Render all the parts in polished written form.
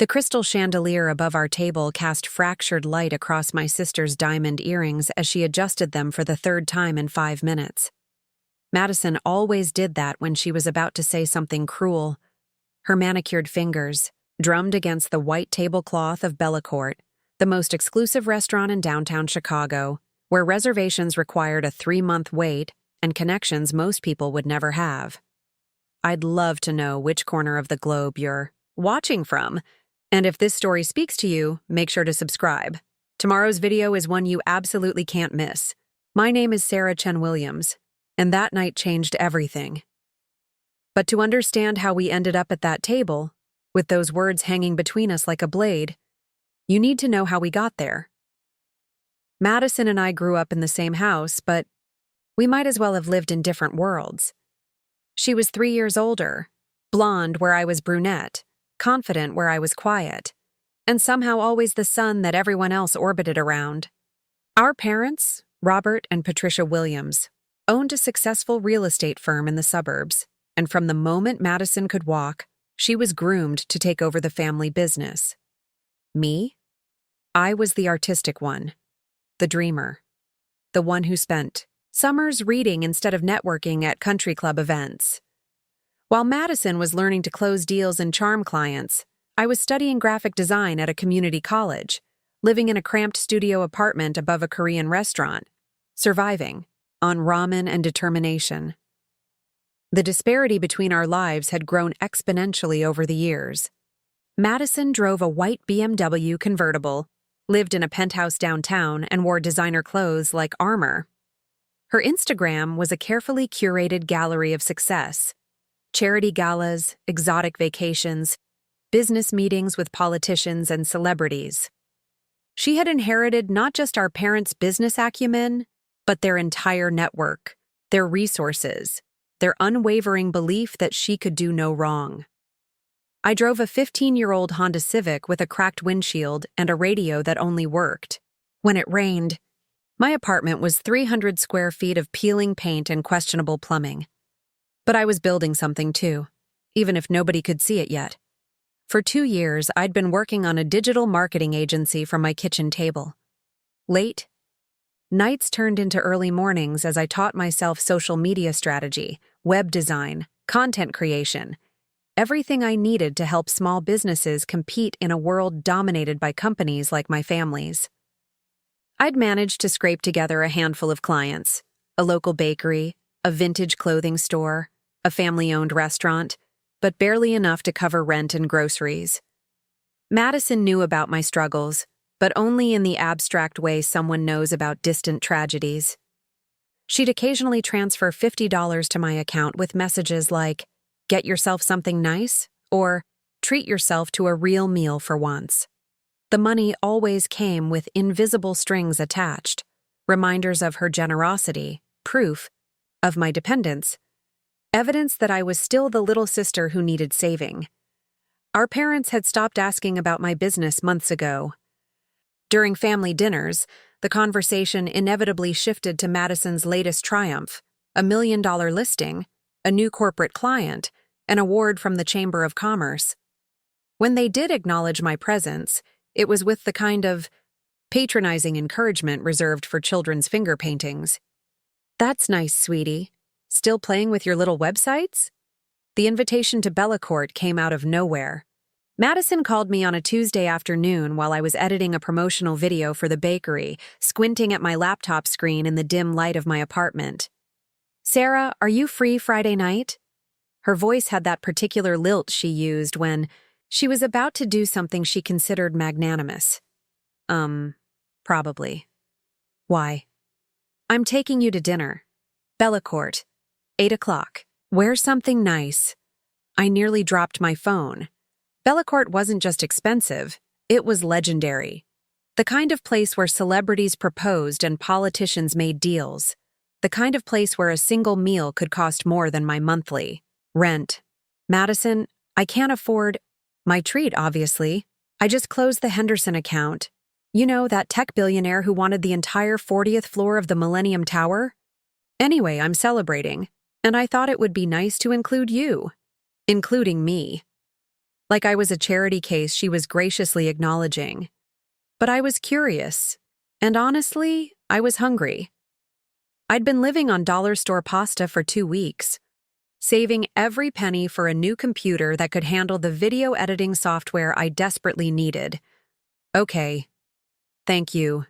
The crystal chandelier above our table cast fractured light across my sister's diamond earrings as she adjusted them for the third time in 5 minutes. Madison always did that when she was about to say something cruel. Her manicured fingers drummed against the white tablecloth of Bellacourt, the most exclusive restaurant in downtown Chicago, where reservations required a 3-month wait and connections most people would never have. I'd love to know which corner of the globe you're watching from, and if this story speaks to you, make sure to subscribe. Tomorrow's video is one you absolutely can't miss. My name is Sarah Chen Williams, and that night changed everything. But to understand how we ended up at that table, with those words hanging between us like a blade, you need to know how we got there. Madison and I grew up in the same house, but we might as well have lived in different worlds. She was 3 years older, blonde where I was brunette, confident where I was quiet, and somehow always the sun that everyone else orbited around. Our parents, Robert and Patricia Williams, owned a successful real estate firm in the suburbs, and from the moment Madison could walk, she was groomed to take over the family business. Me? I was the artistic one, the dreamer, the one who spent summers reading instead of networking at country club events. While Madison was learning to close deals and charm clients, I was studying graphic design at a community college, living in a cramped studio apartment above a Korean restaurant, surviving on ramen and determination. The disparity between our lives had grown exponentially over the years. Madison drove a white BMW convertible, lived in a penthouse downtown, and wore designer clothes like Armour. Her Instagram was a carefully curated gallery of success: charity galas, exotic vacations, business meetings with politicians and celebrities. She had inherited not just our parents' business acumen, but their entire network, their resources, their unwavering belief that she could do no wrong. I drove a 15-year-old Honda Civic with a cracked windshield and a radio that only worked when it rained. My apartment was 300 square feet of peeling paint and questionable plumbing. But I was building something too, even if nobody could see it yet. For 2 years, I'd been working on a digital marketing agency from my kitchen table. Late nights turned into early mornings as I taught myself social media strategy, web design, content creation, everything I needed to help small businesses compete in a world dominated by companies like my family's. I'd managed to scrape together a handful of clients: a local bakery, a vintage clothing store, a family-owned restaurant, but barely enough to cover rent and groceries. Madison knew about my struggles, but only in the abstract way someone knows about distant tragedies. She'd occasionally transfer $50 to my account with messages like, "Get yourself something nice," or "Treat yourself to a real meal for once." The money always came with invisible strings attached, reminders of her generosity, proof of my dependence, evidence that I was still the little sister who needed saving. Our parents had stopped asking about my business months ago. During family dinners, the conversation inevitably shifted to Madison's latest triumph: a $1 million listing, a new corporate client, an award from the Chamber of Commerce. When they did acknowledge my presence, it was with the kind of patronizing encouragement reserved for children's finger paintings. "That's nice, sweetie. Still playing with your little websites?" The invitation to Bellacourt came out of nowhere. Madison called me on a Tuesday afternoon while I was editing a promotional video for the bakery, squinting at my laptop screen in the dim light of my apartment. "Sarah, are you free Friday night?" Her voice had that particular lilt she used when she was about to do something she considered magnanimous. Probably. "Why?" "I'm taking you to dinner. Bellacourt. 8 o'clock. Wear something nice." I nearly dropped my phone. Bellacourt wasn't just expensive, it was legendary. The kind of place where celebrities proposed and politicians made deals. The kind of place where a single meal could cost more than my monthly rent. "Madison, I can't afford my treat, obviously. I just closed the Henderson account. You know, that tech billionaire who wanted the entire 40th floor of the Millennium Tower? Anyway, I'm celebrating, and I thought it would be nice to include you." Including me. like I was a charity case she was graciously acknowledging. But I was curious, and honestly, I was hungry. I'd been living on dollar store pasta for 2 weeks, saving every penny for a new computer that could handle the video editing software I desperately needed. Okay. Thank you.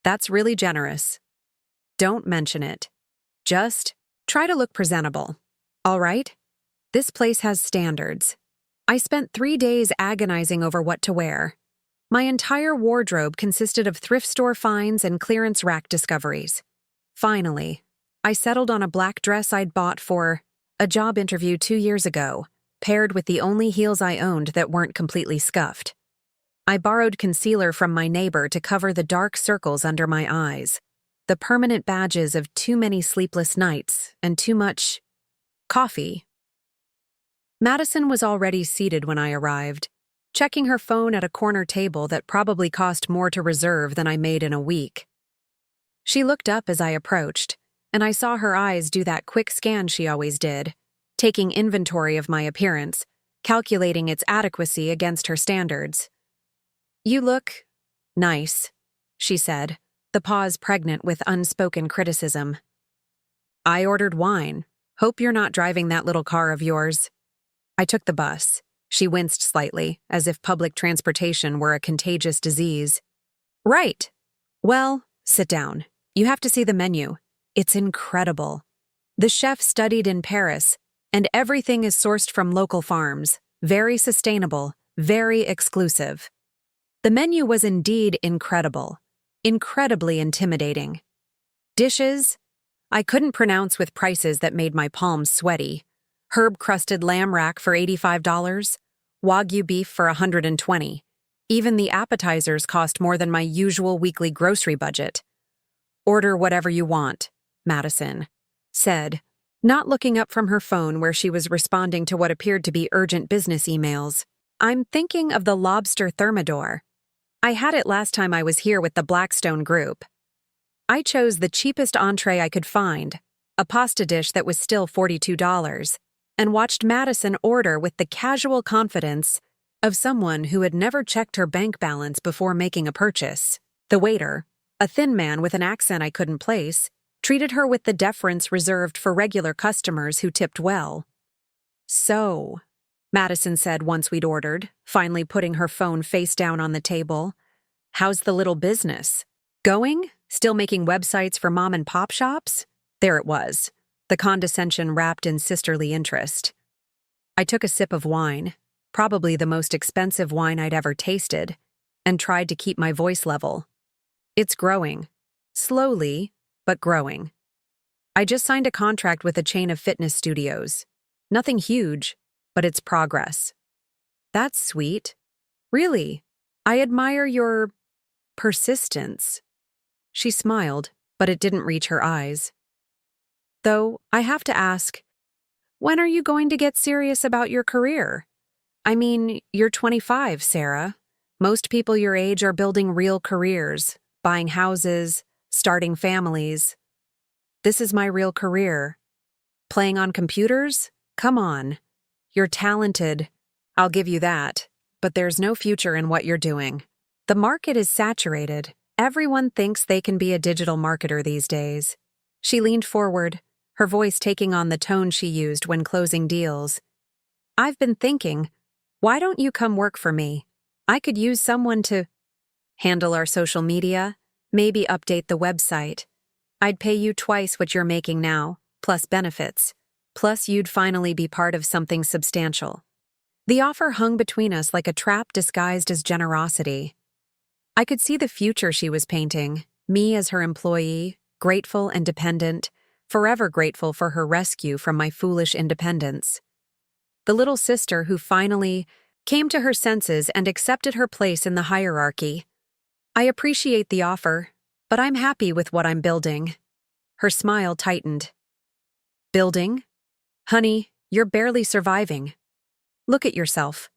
That's really generous. Don't mention it. Just try to look presentable. All right? This place has standards. I spent 3 days agonizing over what to wear. My entire wardrobe consisted of thrift store finds and clearance rack discoveries. Finally, I settled on a black dress I'd bought for a job interview 2 years ago, paired with the only heels I owned that weren't completely scuffed. I borrowed concealer from my neighbor to cover the dark circles under my eyes, the permanent badges of too many sleepless nights and too much coffee. Madison was already seated when I arrived, checking her phone at a corner table that probably cost more to reserve than I made in a week. She looked up as I approached, and I saw her eyes do that quick scan she always did, taking inventory of my appearance, calculating its adequacy against her standards. "You look nice," she said, the pause pregnant with unspoken criticism. "I ordered wine. Hope you're not driving that little car of yours." I took the bus. She winced slightly, as if public transportation were a contagious disease. "Right. Well, sit down. You have to see the menu. It's incredible. The chef studied in Paris, and everything is sourced from local farms. Very sustainable, very exclusive." The menu was indeed incredible, incredibly intimidating. Dishes I couldn't pronounce with prices that made my palms sweaty. Herb-crusted lamb rack for $85, Wagyu beef for $120. Even the appetizers cost more than my usual weekly grocery budget. "Order whatever you want," Madison said, not looking up from her phone where she was responding to what appeared to be urgent business emails. "I'm thinking of the lobster thermidor. I had it last time I was here with the Blackstone Group." I chose the cheapest entree I could find, a pasta dish that was still $42, and watched Madison order with the casual confidence of someone who had never checked her bank balance before making a purchase. The waiter, a thin man with an accent I couldn't place, treated her with the deference reserved for regular customers who tipped well. "So," Madison said once we'd ordered, finally putting her phone face down on the table, "how's the little business? Going? Still making websites for mom-and-pop shops?" There it was, the condescension wrapped in sisterly interest. I took a sip of wine, probably the most expensive wine I'd ever tasted, and tried to keep my voice level. "It's growing. Slowly, but growing. I just signed a contract with a chain of fitness studios. Nothing huge, but it's progress." "That's sweet. Really, I admire your persistence." She smiled, but it didn't reach her eyes. "Though, I have to ask, when are you going to get serious about your career? I mean, you're 25, Sarah. Most people your age are building real careers, buying houses, starting families. This is my real career. Playing on computers? Come on. You're talented, I'll give you that, but there's no future in what you're doing. The market is saturated. Everyone thinks they can be a digital marketer these days." She leaned forward, her voice taking on the tone she used when closing deals. "I've been thinking, why don't you come work for me? I could use someone to handle our social media, maybe update the website. I'd pay you twice what you're making now, plus benefits. Plus you'd finally be part of something substantial." The offer hung between us like a trap disguised as generosity. I could see the future she was painting, me as her employee, grateful and dependent, forever grateful for her rescue from my foolish independence. The little sister who finally came to her senses and accepted her place in the hierarchy. "I appreciate the offer, but I'm happy with what I'm building." Her smile tightened. "Building? Honey, you're barely surviving. Look at yourself.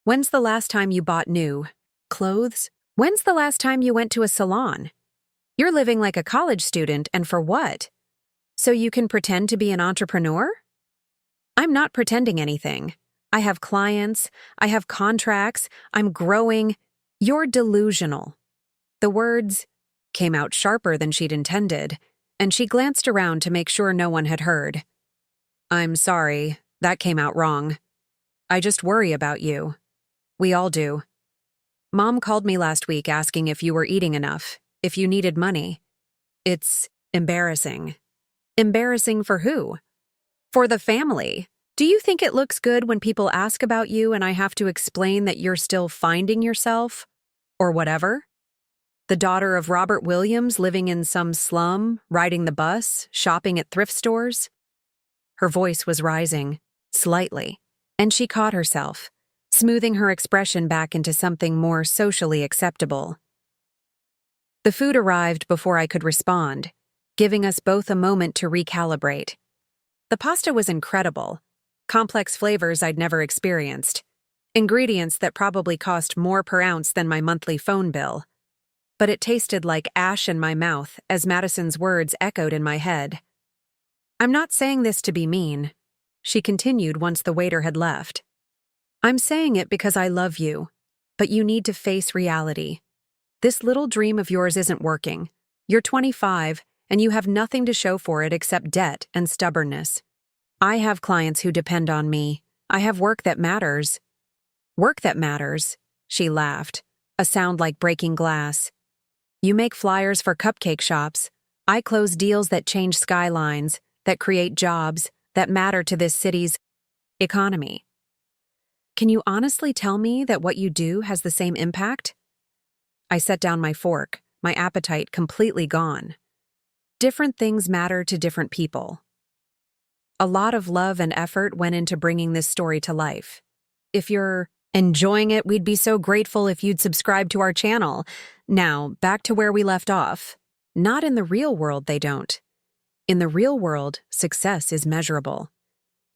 When's the last time you bought new clothes? When's the last time you went to a salon? You're living like a college student, and for what? So you can pretend to be an entrepreneur?" "I'm not pretending anything. I have clients. I have contracts. I'm growing. You're delusional." The words came out sharper than she'd intended, and she glanced around to make sure no one had heard. "I'm sorry, that came out wrong. I just worry about you. We all do. Mom called me last week asking if you were eating enough, if you needed money. It's embarrassing." "Embarrassing for who?" "For the family. Do you think it looks good when people ask about you and I have to explain that you're still finding yourself? Or whatever? The daughter of Robert Williams living in some slum, riding the bus, shopping at thrift stores?" Her voice was rising, slightly, and she caught herself, smoothing her expression back into something more socially acceptable. The food arrived before I could respond, giving us both a moment to recalibrate. The pasta was incredible, complex flavors I'd never experienced, ingredients that probably cost more per ounce than my monthly phone bill. But it tasted like ash in my mouth as Madison's words echoed in my head. "I'm not saying this to be mean," she continued once the waiter had left. "I'm saying it because I love you, but you need to face reality. This little dream of yours isn't working. You're 25, and you have nothing to show for it except debt and stubbornness. I have clients who depend on me. I have work that matters." "Work that matters," she laughed, a sound like breaking glass. "You make flyers for cupcake shops. I close deals that change skylines, that create jobs, that matter to this city's economy. Can you honestly tell me that what you do has the same impact?" I set down my fork, my appetite completely gone. Different things matter to different people. A lot of love and effort went into bringing this story to life. If you're enjoying it, we'd be so grateful if you'd subscribe to our channel. Now, back to where we left off. Not in the real world, they don't. In the real world, success is measurable.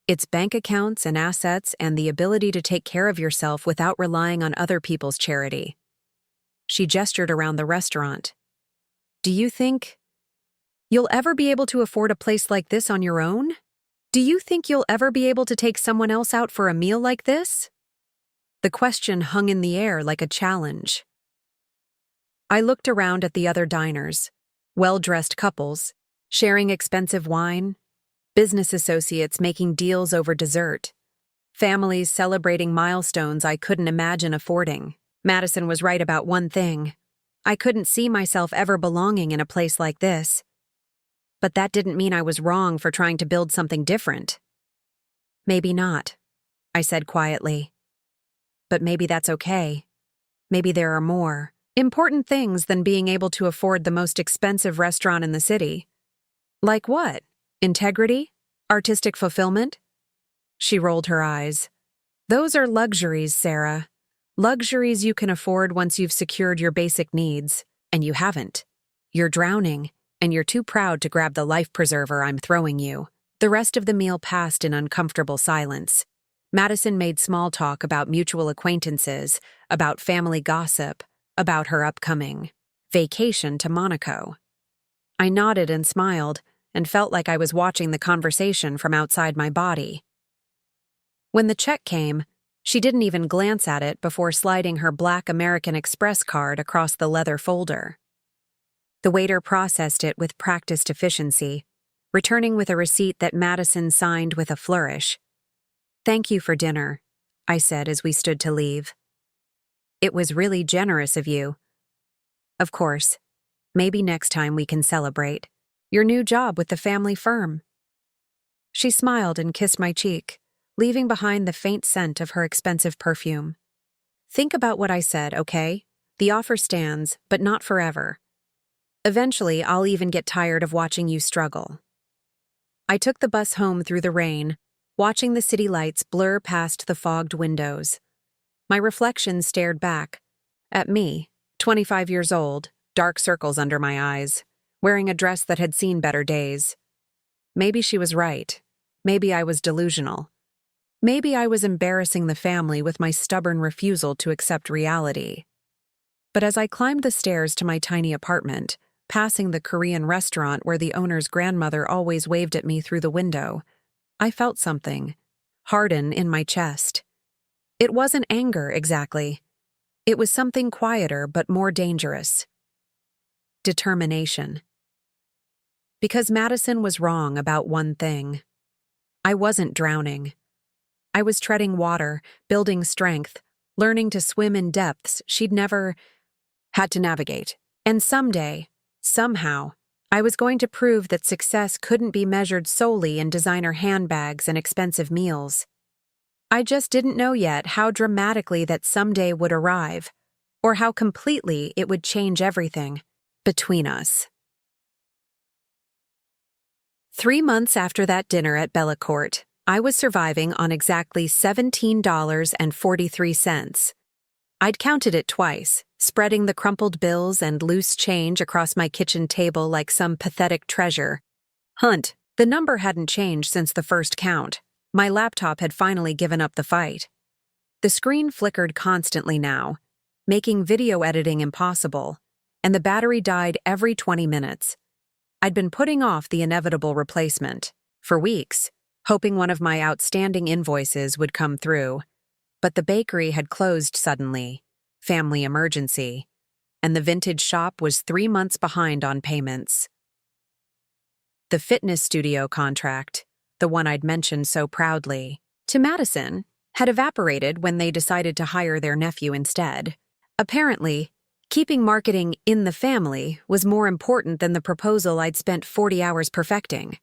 It's bank accounts and assets and the ability to take care of yourself without relying on other people's charity. She gestured around the restaurant. "Do you think you'll ever be able to afford a place like this on your own? Do you think you'll ever be able to take someone else out for a meal like this?" The question hung in the air like a challenge. I looked around at the other diners, well-dressed couples, sharing expensive wine, business associates making deals over dessert, families celebrating milestones I couldn't imagine affording. Madison was right about one thing. I couldn't see myself ever belonging in a place like this. But that didn't mean I was wrong for trying to build something different. "Maybe not," I said quietly. "But maybe that's okay. Maybe there are more important things than being able to afford the most expensive restaurant in the city." "Like what? Integrity? Artistic fulfillment?" She rolled her eyes. "Those are luxuries, Sarah. Luxuries you can afford once you've secured your basic needs, and you haven't. You're drowning, and you're too proud to grab the life preserver I'm throwing you." The rest of the meal passed in uncomfortable silence. Madison made small talk about mutual acquaintances, about family gossip, about her upcoming vacation to Monaco. I nodded and smiled, and felt like I was watching the conversation from outside my body. When the check came, she didn't even glance at it before sliding her black American Express card across the leather folder. The waiter processed it with practiced efficiency, returning with a receipt that Madison signed with a flourish. "Thank you for dinner," I said as we stood to leave. "It was really generous of you." "Of course. Maybe next time we can celebrate your new job with the family firm." She smiled and kissed my cheek, leaving behind the faint scent of her expensive perfume. "Think about what I said, okay? The offer stands, but not forever. Eventually, I'll even get tired of watching you struggle." I took the bus home through the rain, watching the city lights blur past the fogged windows. My reflection stared back at me, 25 years old, dark circles under my eyes, wearing a dress that had seen better days. Maybe she was right. Maybe I was delusional. Maybe I was embarrassing the family with my stubborn refusal to accept reality. But as I climbed the stairs to my tiny apartment, passing the Korean restaurant where the owner's grandmother always waved at me through the window, I felt something harden in my chest. It wasn't anger, exactly. It was something quieter but more dangerous. Determination. Because Madison was wrong about one thing. I wasn't drowning. I was treading water, building strength, learning to swim in depths she'd never had to navigate. And someday, somehow, I was going to prove that success couldn't be measured solely in designer handbags and expensive meals. I just didn't know yet how dramatically that someday would arrive, or how completely it would change everything between us. 3 months after that dinner at Bellacourt, I was surviving on exactly $17.43. I'd counted it twice, spreading the crumpled bills and loose change across my kitchen table like some pathetic treasure hunt. The number hadn't changed since the first count. My laptop had finally given up the fight. The screen flickered constantly now, making video editing impossible, and the battery died every 20 minutes. I'd been putting off the inevitable replacement for weeks, hoping one of my outstanding invoices would come through. But the bakery had closed suddenly, family emergency, and the vintage shop was 3 months behind on payments. The fitness studio contract, the one I'd mentioned so proudly, to Madison, had evaporated when they decided to hire their nephew instead. Apparently, keeping marketing in the family was more important than the proposal I'd spent 40 hours perfecting.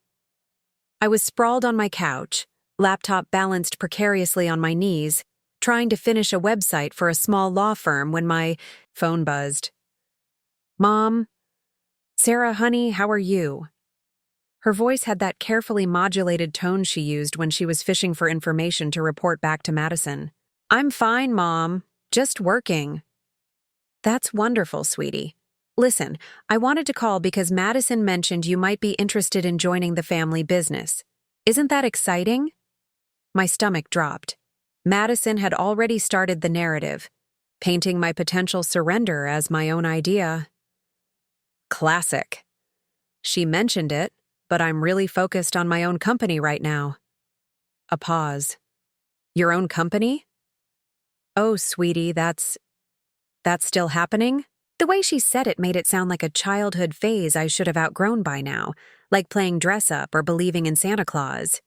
I was sprawled on my couch, laptop balanced precariously on my knees, trying to finish a website for a small law firm when my phone buzzed. "Mom? Sarah, honey, how are you?" Her voice had that carefully modulated tone she used when she was fishing for information to report back to Madison. "I'm fine, Mom. Just working." "That's wonderful, sweetie. Listen, I wanted to call because Madison mentioned you might be interested in joining the family business. Isn't that exciting?" My stomach dropped. Madison had already started the narrative, painting my potential surrender as my own idea. Classic. She mentioned it, but I'm really focused on my own company right now. A pause. "Your own company?" "Oh, sweetie, that's still happening?" The way she said it made it sound like a childhood phase I should have outgrown by now, like playing dress-up or believing in Santa Claus.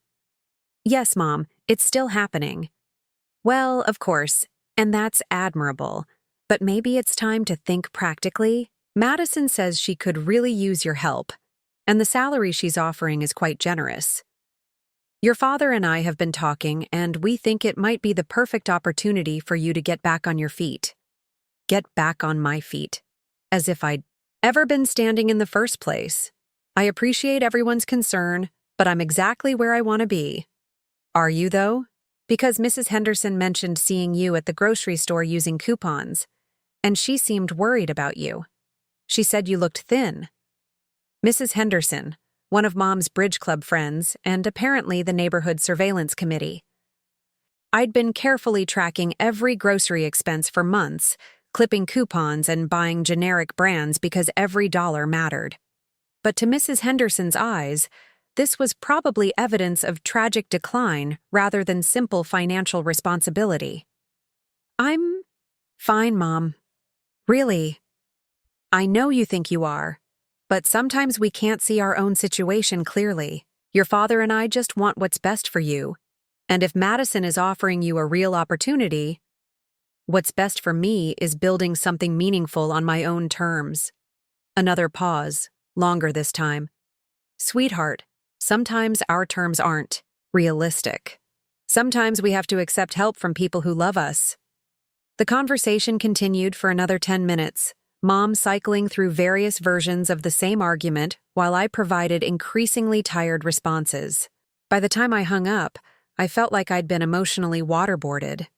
"Yes, Mom, it's still happening." "Well, of course, and that's admirable. But maybe it's time to think practically. Madison says she could really use your help, and the salary she's offering is quite generous. Your father and I have been talking, and we think it might be the perfect opportunity for you to get back on your feet." Get back on my feet. As if I'd ever been standing in the first place. "I appreciate everyone's concern, but I'm exactly where I want to be." "Are you, though? Because Mrs. Henderson mentioned seeing you at the grocery store using coupons, and she seemed worried about you. She said you looked thin." Mrs. Henderson, one of Mom's bridge club friends, and apparently the neighborhood surveillance committee. I'd been carefully tracking every grocery expense for months, clipping coupons and buying generic brands because every dollar mattered. But to Mrs. Henderson's eyes, this was probably evidence of tragic decline rather than simple financial responsibility. "I'm fine, Mom. Really. I know you think you are, but sometimes we can't see our own situation clearly. Your father and I just want what's best for you. And if Madison is offering you a real opportunity, what's best for me is building something meaningful on my own terms." Another pause, longer this time. "Sweetheart, sometimes our terms aren't realistic. Sometimes we have to accept help from people who love us." The conversation continued for another 10 minutes, Mom cycling through various versions of the same argument while I provided increasingly tired responses. By the time I hung up, I felt like I'd been emotionally waterboarded.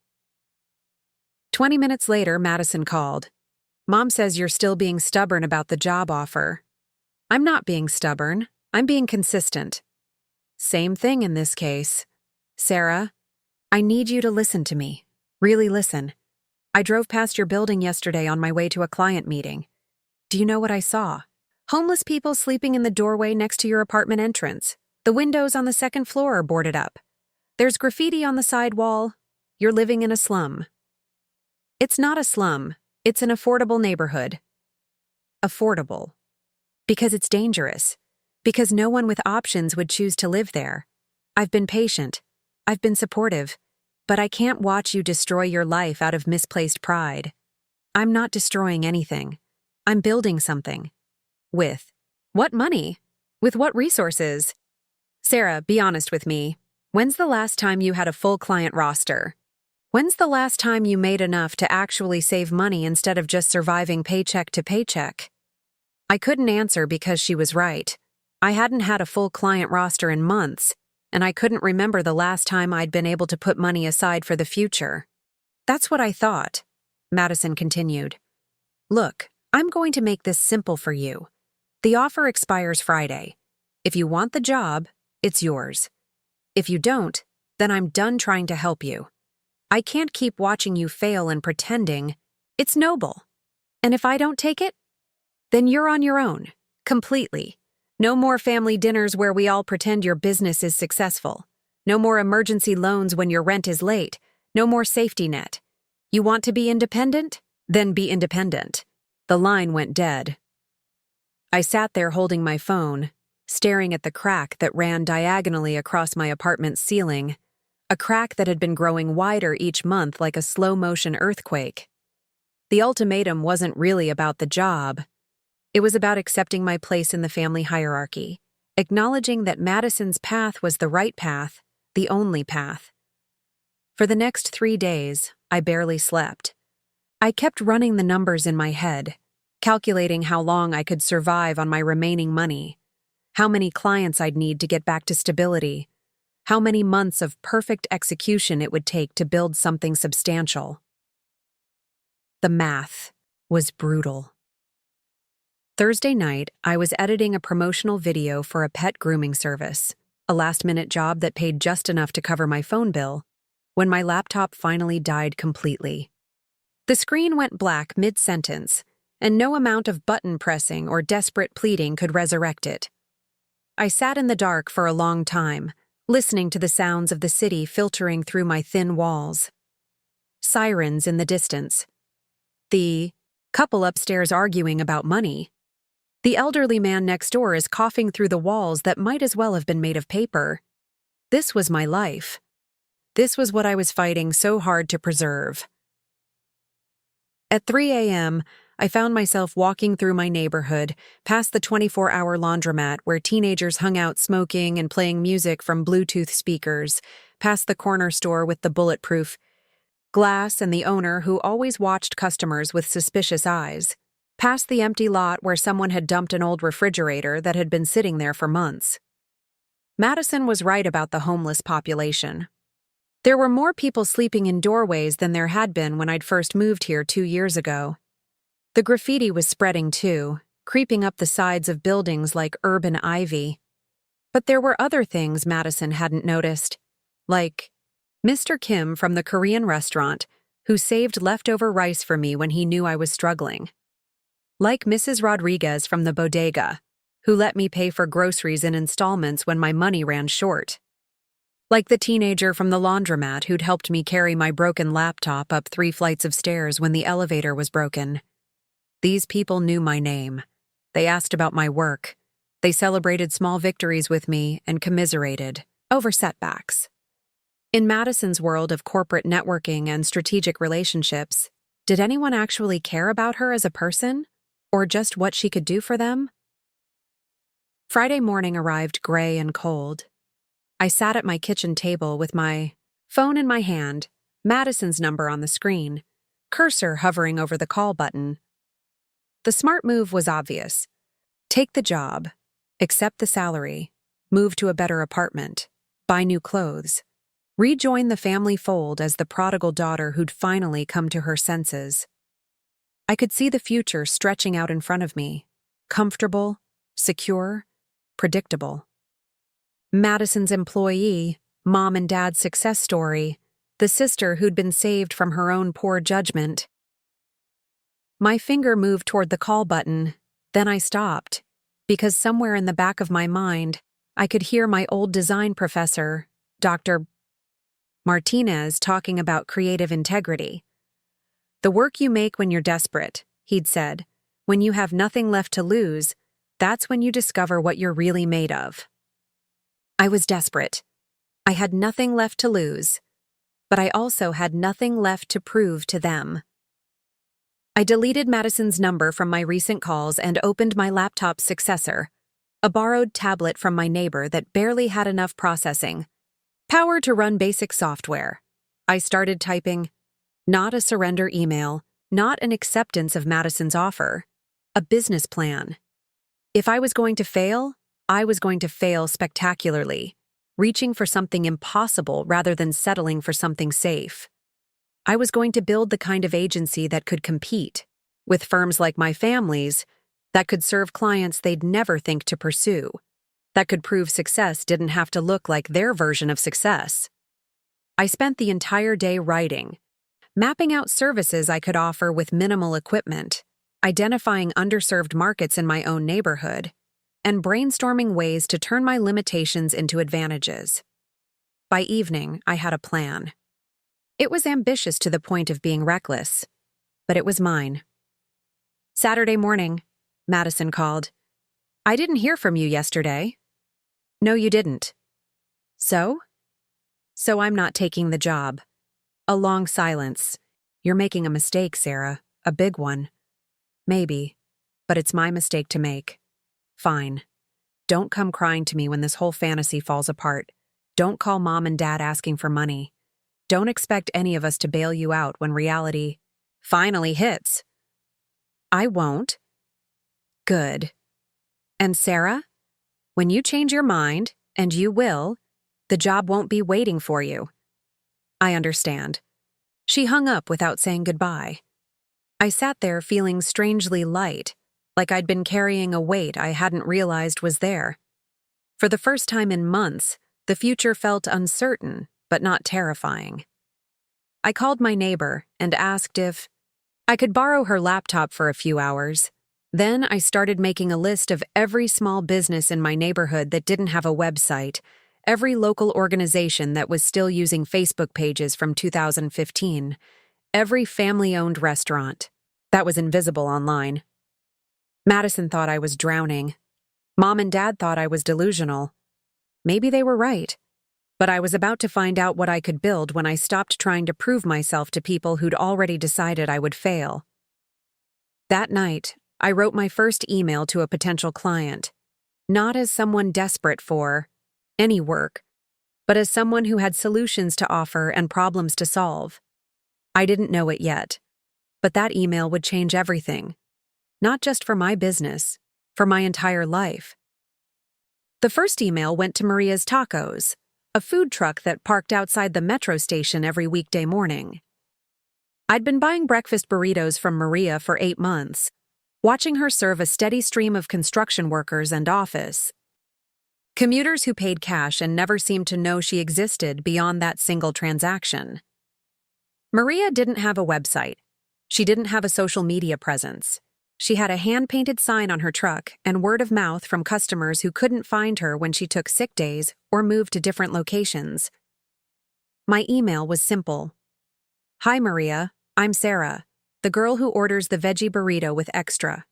20 minutes later, Madison called. "Mom says you're still being stubborn about the job offer." "I'm not being stubborn. I'm being consistent." "Same thing in this case. Sarah, I need you to listen to me. Really listen. I drove past your building yesterday on my way to a client meeting. Do you know what I saw? Homeless people sleeping in the doorway next to your apartment entrance. The windows on the second floor are boarded up. There's graffiti on the side wall. you're living in a slum. It's not a slum, it's an affordable neighborhood. Affordable. Because it's dangerous. Because no one with options would choose to live there. I've been patient. I've been supportive. But I can't watch you destroy your life out of misplaced pride. I'm not destroying anything. I'm building something. With what money? With what resources? Sarah, be honest with me. When's the last time you had a full client roster? When's the last time you made enough to actually save money instead of just surviving paycheck to paycheck? I couldn't answer because she was right. I hadn't had a full client roster in months, and I couldn't remember the last time I'd been able to put money aside for the future. That's what I thought, Madison continued. Look, I'm going to make this simple for you. The offer expires Friday. If you want the job, it's yours. If you don't, then I'm done trying to help you. I can't keep watching you fail and pretending. It's noble. And if I don't take it, then you're on your own, completely. No more family dinners where we all pretend your business is successful. No more emergency loans when your rent is late. No more safety net. You want to be independent? Then be independent. The line went dead. I sat there holding my phone, staring at the crack that ran diagonally across my apartment's ceiling, a crack that had been growing wider each month like a slow-motion earthquake. The ultimatum wasn't really about the job. It was about accepting my place in the family hierarchy, acknowledging that Madison's path was the right path, the only path. For the next 3 days, I barely slept. I kept running the numbers in my head, calculating how long I could survive on my remaining money, how many clients I'd need to get back to stability, how many months of perfect execution it would take to build something substantial. The math was brutal. Thursday night, I was editing a promotional video for a pet grooming service, a last-minute job that paid just enough to cover my phone bill, when my laptop finally died completely. The screen went black mid-sentence, and no amount of button pressing or desperate pleading could resurrect it. I sat in the dark for a long time, listening to the sounds of the city filtering through my thin walls. Sirens in the distance. The couple upstairs arguing about money. The elderly man next door is coughing through the walls that might as well have been made of paper. This was my life. This was what I was fighting so hard to preserve. At 3 a.m., I found myself walking through my neighborhood, past the 24-hour laundromat where teenagers hung out smoking and playing music from Bluetooth speakers, past the corner store with the bulletproof glass and the owner who always watched customers with suspicious eyes, past the empty lot where someone had dumped an old refrigerator that had been sitting there for months. Madison was right about the homeless population. There were more people sleeping in doorways than there had been when I'd first moved here 2 years ago. The graffiti was spreading too, creeping up the sides of buildings like urban ivy. But there were other things Madison hadn't noticed, like Mr. Kim from the Korean restaurant, who saved leftover rice for me when he knew I was struggling. Like Mrs. Rodriguez from the bodega, who let me pay for groceries in installments when my money ran short. Like the teenager from the laundromat who'd helped me carry my broken laptop up 3 flights of stairs when the elevator was broken. These people knew my name. They asked about my work. They celebrated small victories with me and commiserated over setbacks. In Madison's world of corporate networking and strategic relationships, did anyone actually care about her as a person? Or just what she could do for them? Friday morning arrived gray and cold. I sat at my kitchen table with my phone in my hand, Madison's number on the screen, cursor hovering over the call button. The smart move was obvious. Take the job, accept the salary, move to a better apartment, buy new clothes, rejoin the family fold as the prodigal daughter who'd finally come to her senses. I could see the future stretching out in front of me, comfortable, secure, predictable. Madison's employee, mom and dad's success story, the sister who'd been saved from her own poor judgment. My finger moved toward the call button, then I stopped, because somewhere in the back of my mind, I could hear my old design professor, Dr. Martinez talking about creative integrity. "The work you make when you're desperate," he'd said. "When you have nothing left to lose, that's when you discover what you're really made of." I was desperate. I had nothing left to lose, but I also had nothing left to prove to them. I deleted Madison's number from my recent calls and opened my laptop's successor, a borrowed tablet from my neighbor that barely had enough processing power to run basic software. I started typing, not a surrender email, not an acceptance of Madison's offer, a business plan. If I was going to fail, I was going to fail spectacularly, reaching for something impossible rather than settling for something safe. I was going to build the kind of agency that could compete with firms like my family's, that could serve clients they'd never think to pursue, that could prove success didn't have to look like their version of success. I spent the entire day writing, mapping out services I could offer with minimal equipment, identifying underserved markets in my own neighborhood, and brainstorming ways to turn my limitations into advantages. By evening, I had a plan. It was ambitious to the point of being reckless, but it was mine. "Saturday morning," Madison called. "I didn't hear from you yesterday." "No, you didn't." "So?" "So I'm not taking the job." A long silence. "You're making a mistake, Sarah. A big one." "Maybe, but it's my mistake to make." "Fine. Don't come crying to me when this whole fantasy falls apart. Don't call Mom and Dad asking for money. Don't expect any of us to bail you out when reality finally hits." "I won't." "Good. And Sarah, when you change your mind, and you will, the job won't be waiting for you." "I understand." She hung up without saying goodbye. I sat there feeling strangely light, like I'd been carrying a weight I hadn't realized was there. For the first time in months, the future felt uncertain, but not terrifying. I called my neighbor and asked if I could borrow her laptop for a few hours. Then I started making a list of every small business in my neighborhood that didn't have a website, every local organization that was still using Facebook pages from 2015, every family-owned restaurant that was invisible online. Madison thought I was drowning. Mom and Dad thought I was delusional. Maybe they were right. But I was about to find out what I could build when I stopped trying to prove myself to people who'd already decided I would fail. That night, I wrote my first email to a potential client, not as someone desperate for any work, but as someone who had solutions to offer and problems to solve. I didn't know it yet, but that email would change everything, not just for my business, for my entire life. The first email went to Maria's Tacos, a food truck that parked outside the metro station every weekday morning. I'd been buying breakfast burritos from Maria for 8 months, watching her serve a steady stream of construction workers and office commuters who paid cash and never seemed to know she existed beyond that single transaction. Maria didn't have a website. She didn't have a social media presence. She had a hand-painted sign on her truck and word of mouth from customers who couldn't find her when she took sick days or moved to different locations. My email was simple. "Hi, Maria. I'm Sarah, the girl who orders the veggie burrito with extra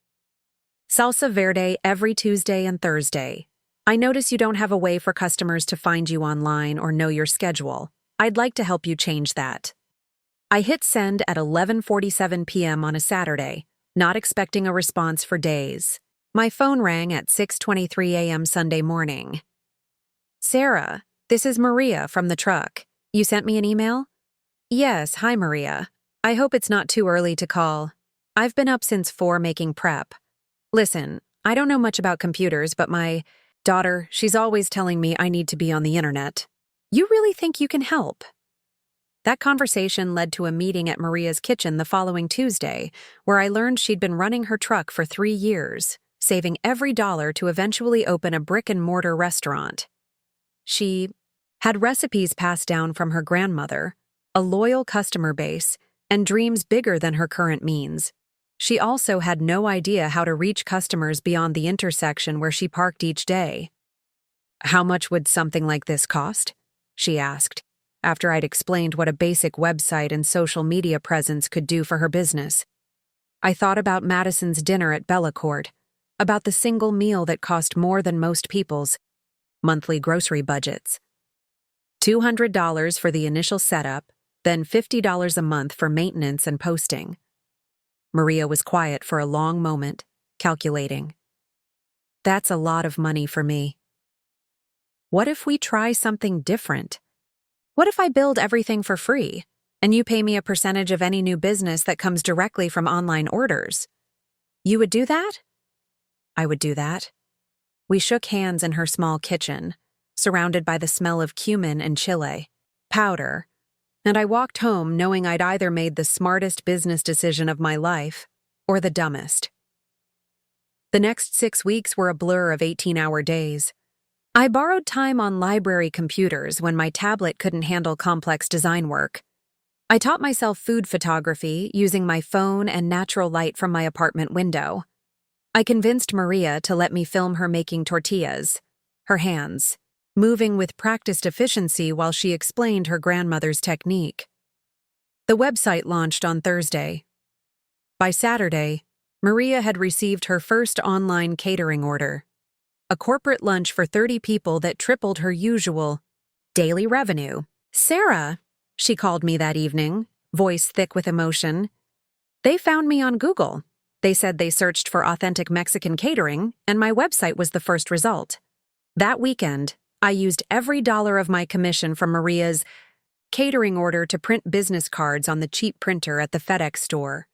salsa verde every Tuesday and Thursday. I notice you don't have a way for customers to find you online or know your schedule. I'd like to help you change that." I hit send at 11:47 p.m. on a Saturday, not expecting a response for days. My phone rang at 6:23 a.m. Sunday morning. "Sarah, this is Maria from the truck. You sent me an email?" "Yes, hi Maria. I hope it's not too early to call. I've been up since 4 making prep. Listen, I don't know much about computers, but my daughter, she's always telling me I need to be on the internet. You really think you can help?" That conversation led to a meeting at Maria's kitchen the following Tuesday, where I learned she'd been running her truck for 3 years, saving every dollar to eventually open a brick-and-mortar restaurant. She had recipes passed down from her grandmother, a loyal customer base, and dreams bigger than her current means. She also had no idea how to reach customers beyond the intersection where she parked each day. "How much would something like this cost?" she asked. after I'd explained what a basic website and social media presence could do for her business. I thought about Madison's dinner at Bellacourt, about the single meal that cost more than most people's monthly grocery budgets. $200 for the initial setup, then $50 a month for maintenance and posting. Maria was quiet for a long moment, calculating. That's a lot of money for me. What if we try something different? What if I build everything for free, and you pay me a percentage of any new business that comes directly from online orders? You would do that? I would do that. We shook hands in her small kitchen, surrounded by the smell of cumin and chile, powder, and I walked home knowing I'd either made the smartest business decision of my life or the dumbest. The next 6 weeks were a blur of 18-hour days. I borrowed time on library computers when my tablet couldn't handle complex design work. I taught myself food photography using my phone and natural light from my apartment window. I convinced Maria to let me film her making tortillas, her hands, moving with practiced efficiency while she explained her grandmother's technique. The website launched on Thursday. By Saturday, Maria had received her first online catering order, a corporate lunch for 30 people that tripled her usual daily revenue. "Sarah," she called me that evening, voice thick with emotion. "They found me on Google. They said they searched for authentic Mexican catering, and my website was the first result." That weekend, I used every dollar of my commission from Maria's catering order to print business cards on the cheap printer at the FedEx store.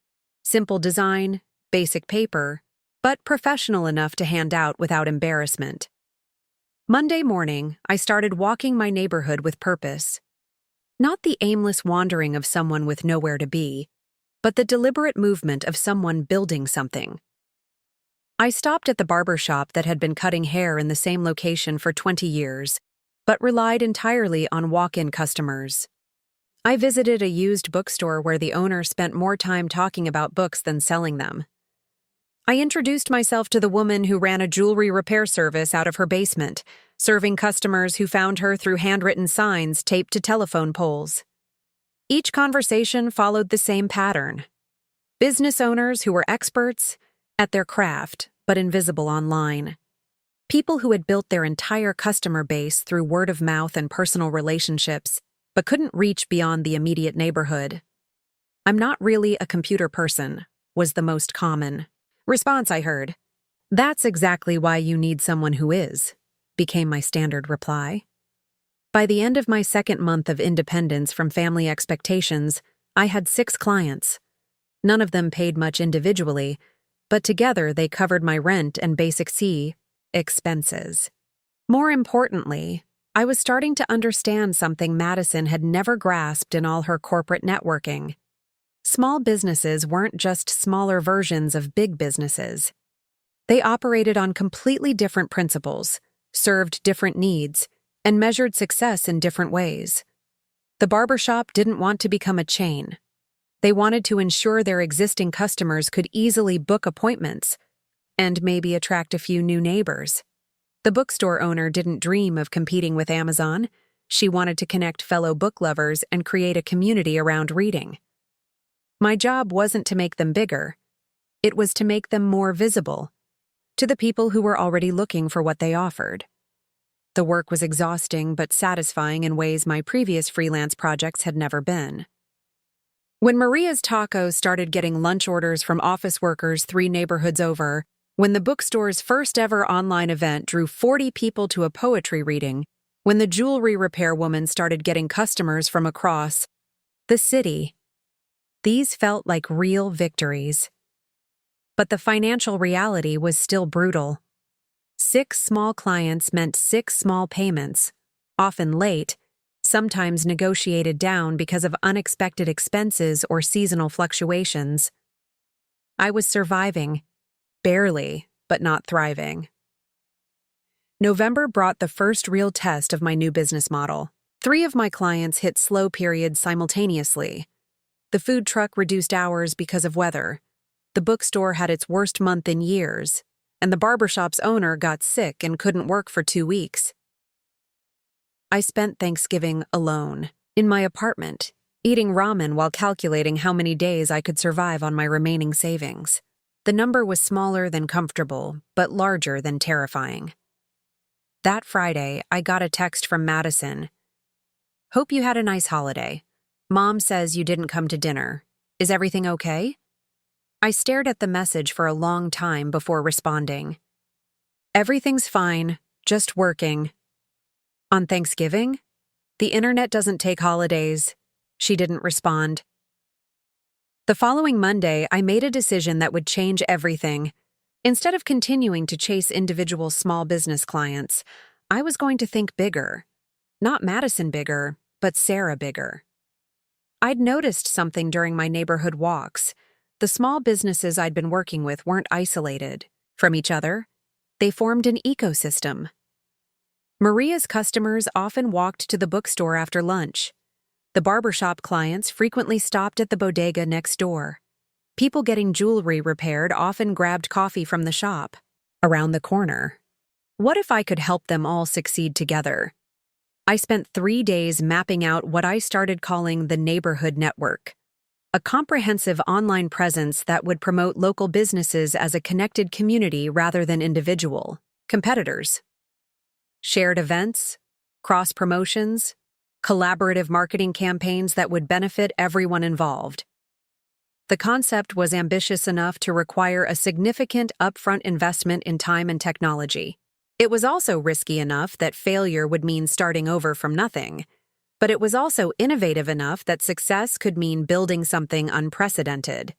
Simple design, basic paper, but professional enough to hand out without embarrassment. Monday morning, I started walking my neighborhood with purpose. Not the aimless wandering of someone with nowhere to be, but the deliberate movement of someone building something. I stopped at the barber shop that had been cutting hair in the same location for 20 years, but relied entirely on walk-in customers. I visited a used bookstore where the owner spent more time talking about books than selling them. I introduced myself to the woman who ran a jewelry repair service out of her basement, serving customers who found her through handwritten signs taped to telephone poles. Each conversation followed the same pattern. Business owners who were experts at their craft, but invisible online. People who had built their entire customer base through word of mouth and personal relationships, but couldn't reach beyond the immediate neighborhood. "I'm not really a computer person," was the most common response I heard. "That's exactly why you need someone who is," became my standard reply. By the end of my second month of independence from family expectations, I had 6 clients. None of them paid much individually, but together they covered my rent and basic expenses. More importantly, I was starting to understand something Madison had never grasped in all her corporate networking. Small businesses weren't just smaller versions of big businesses. They operated on completely different principles, served different needs, and measured success in different ways. The barbershop didn't want to become a chain. They wanted to ensure their existing customers could easily book appointments and maybe attract a few new neighbors. The bookstore owner didn't dream of competing with Amazon. She wanted to connect fellow book lovers and create a community around reading. My job wasn't to make them bigger. It was to make them more visible to the people who were already looking for what they offered. The work was exhausting but satisfying in ways my previous freelance projects had never been. When Maria's Tacos started getting lunch orders from office workers 3 neighborhoods over, when the bookstore's first ever online event drew 40 people to a poetry reading, when the jewelry repair woman started getting customers from across the city, these felt like real victories. But the financial reality was still brutal. 6 small clients meant 6 small payments, often late, sometimes negotiated down because of unexpected expenses or seasonal fluctuations. I was surviving, barely, but not thriving. November brought the first real test of my new business model. 3 of my clients hit slow periods simultaneously. The food truck reduced hours because of weather. The bookstore had its worst month in years, and the barbershop's owner got sick and couldn't work for 2 weeks. I spent Thanksgiving alone, In my apartment, eating ramen while calculating how many days I could survive on my remaining savings. The number was smaller than comfortable, but larger than terrifying. That Friday, I got a text from Madison. "Hope you had a nice holiday. Mom says you didn't come to dinner. Is everything okay?" I stared at the message for a long time before responding. "Everything's fine, just working." "On Thanksgiving? The internet doesn't take holidays." She didn't respond. The following Monday, I made a decision that would change everything. Instead of continuing to chase individual small business clients, I was going to think bigger. Not Madison bigger, but Sarah bigger. I'd noticed something during my neighborhood walks. The small businesses I'd been working with weren't isolated from each other. They formed an ecosystem. Maria's customers often walked to the bookstore after lunch. The barbershop clients frequently stopped at the bodega next door. People getting jewelry repaired often grabbed coffee from the shop around the corner. What if I could help them all succeed together? I spent 3 days mapping out what I started calling the Neighborhood Network, a comprehensive online presence that would promote local businesses as a connected community rather than individual competitors. Shared events, cross-promotions, collaborative marketing campaigns that would benefit everyone involved. The concept was ambitious enough to require a significant upfront investment in time and technology. It was also risky enough that failure would mean starting over from nothing, but it was also innovative enough that success could mean building something unprecedented.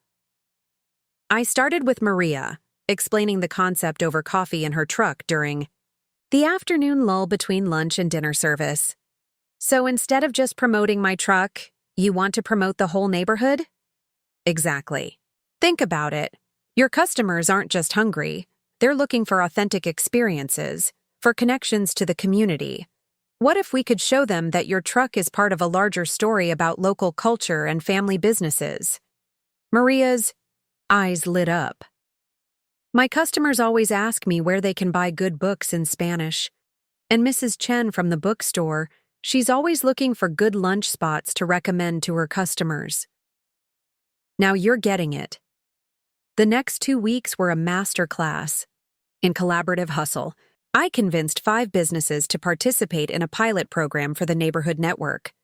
I started with Maria, explaining the concept over coffee in her truck during the afternoon lull between lunch and dinner service. "So instead of just promoting my truck, you want to promote the whole neighborhood?" Exactly. Think about it. Your customers aren't just hungry. They're looking for authentic experiences, for connections to the community. What if we could show them that your truck is part of a larger story about local culture and family businesses? Maria's eyes lit up. "My customers always ask me where they can buy good books in Spanish. And Mrs. Chen from the bookstore, she's always looking for good lunch spots to recommend to her customers." Now you're getting it. The next 2 weeks were a master class. In collaborative hustle, I convinced 5 businesses to participate in a pilot program for the Neighborhood Network.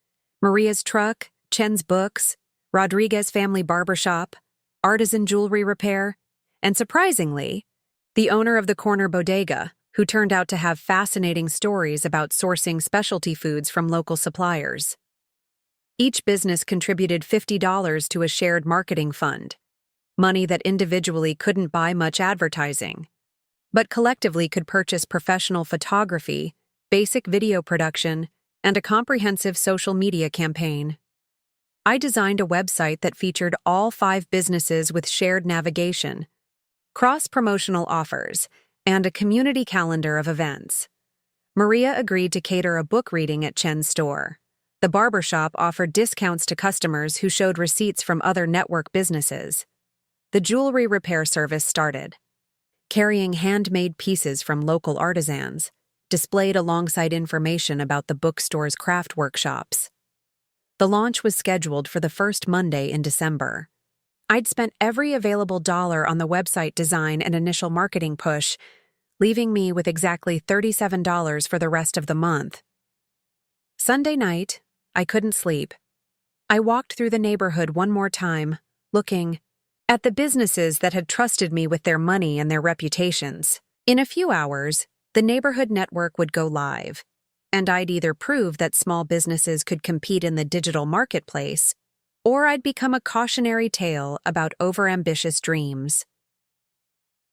Maria's Truck, Chen's Books, Rodriguez Family Barbershop, Artisan Jewelry Repair, and surprisingly, the owner of the corner bodega, who turned out to have fascinating stories about sourcing specialty foods from local suppliers. Each business contributed $50 to a shared marketing fund, money that individually couldn't buy much advertising, but collectively could purchase professional photography, basic video production, and a comprehensive social media campaign. I designed a website that featured all 5 businesses with shared navigation, cross-promotional offers, and a community calendar of events. Maria agreed to cater a book reading at Chen's store. The barbershop offered discounts to customers who showed receipts from other network businesses. The jewelry repair service started, carrying handmade pieces from local artisans, displayed alongside information about the bookstore's craft workshops. The launch was scheduled for the first Monday in December. I'd spent every available dollar on the website design and initial marketing push, leaving me with exactly $37 for the rest of the month. Sunday night, I couldn't sleep. I walked through the neighborhood one more time, looking at the businesses that had trusted me with their money and their reputations. In a few hours, the Neighborhood Network would go live, and I'd either prove that small businesses could compete in the digital marketplace, or I'd become a cautionary tale about overambitious dreams.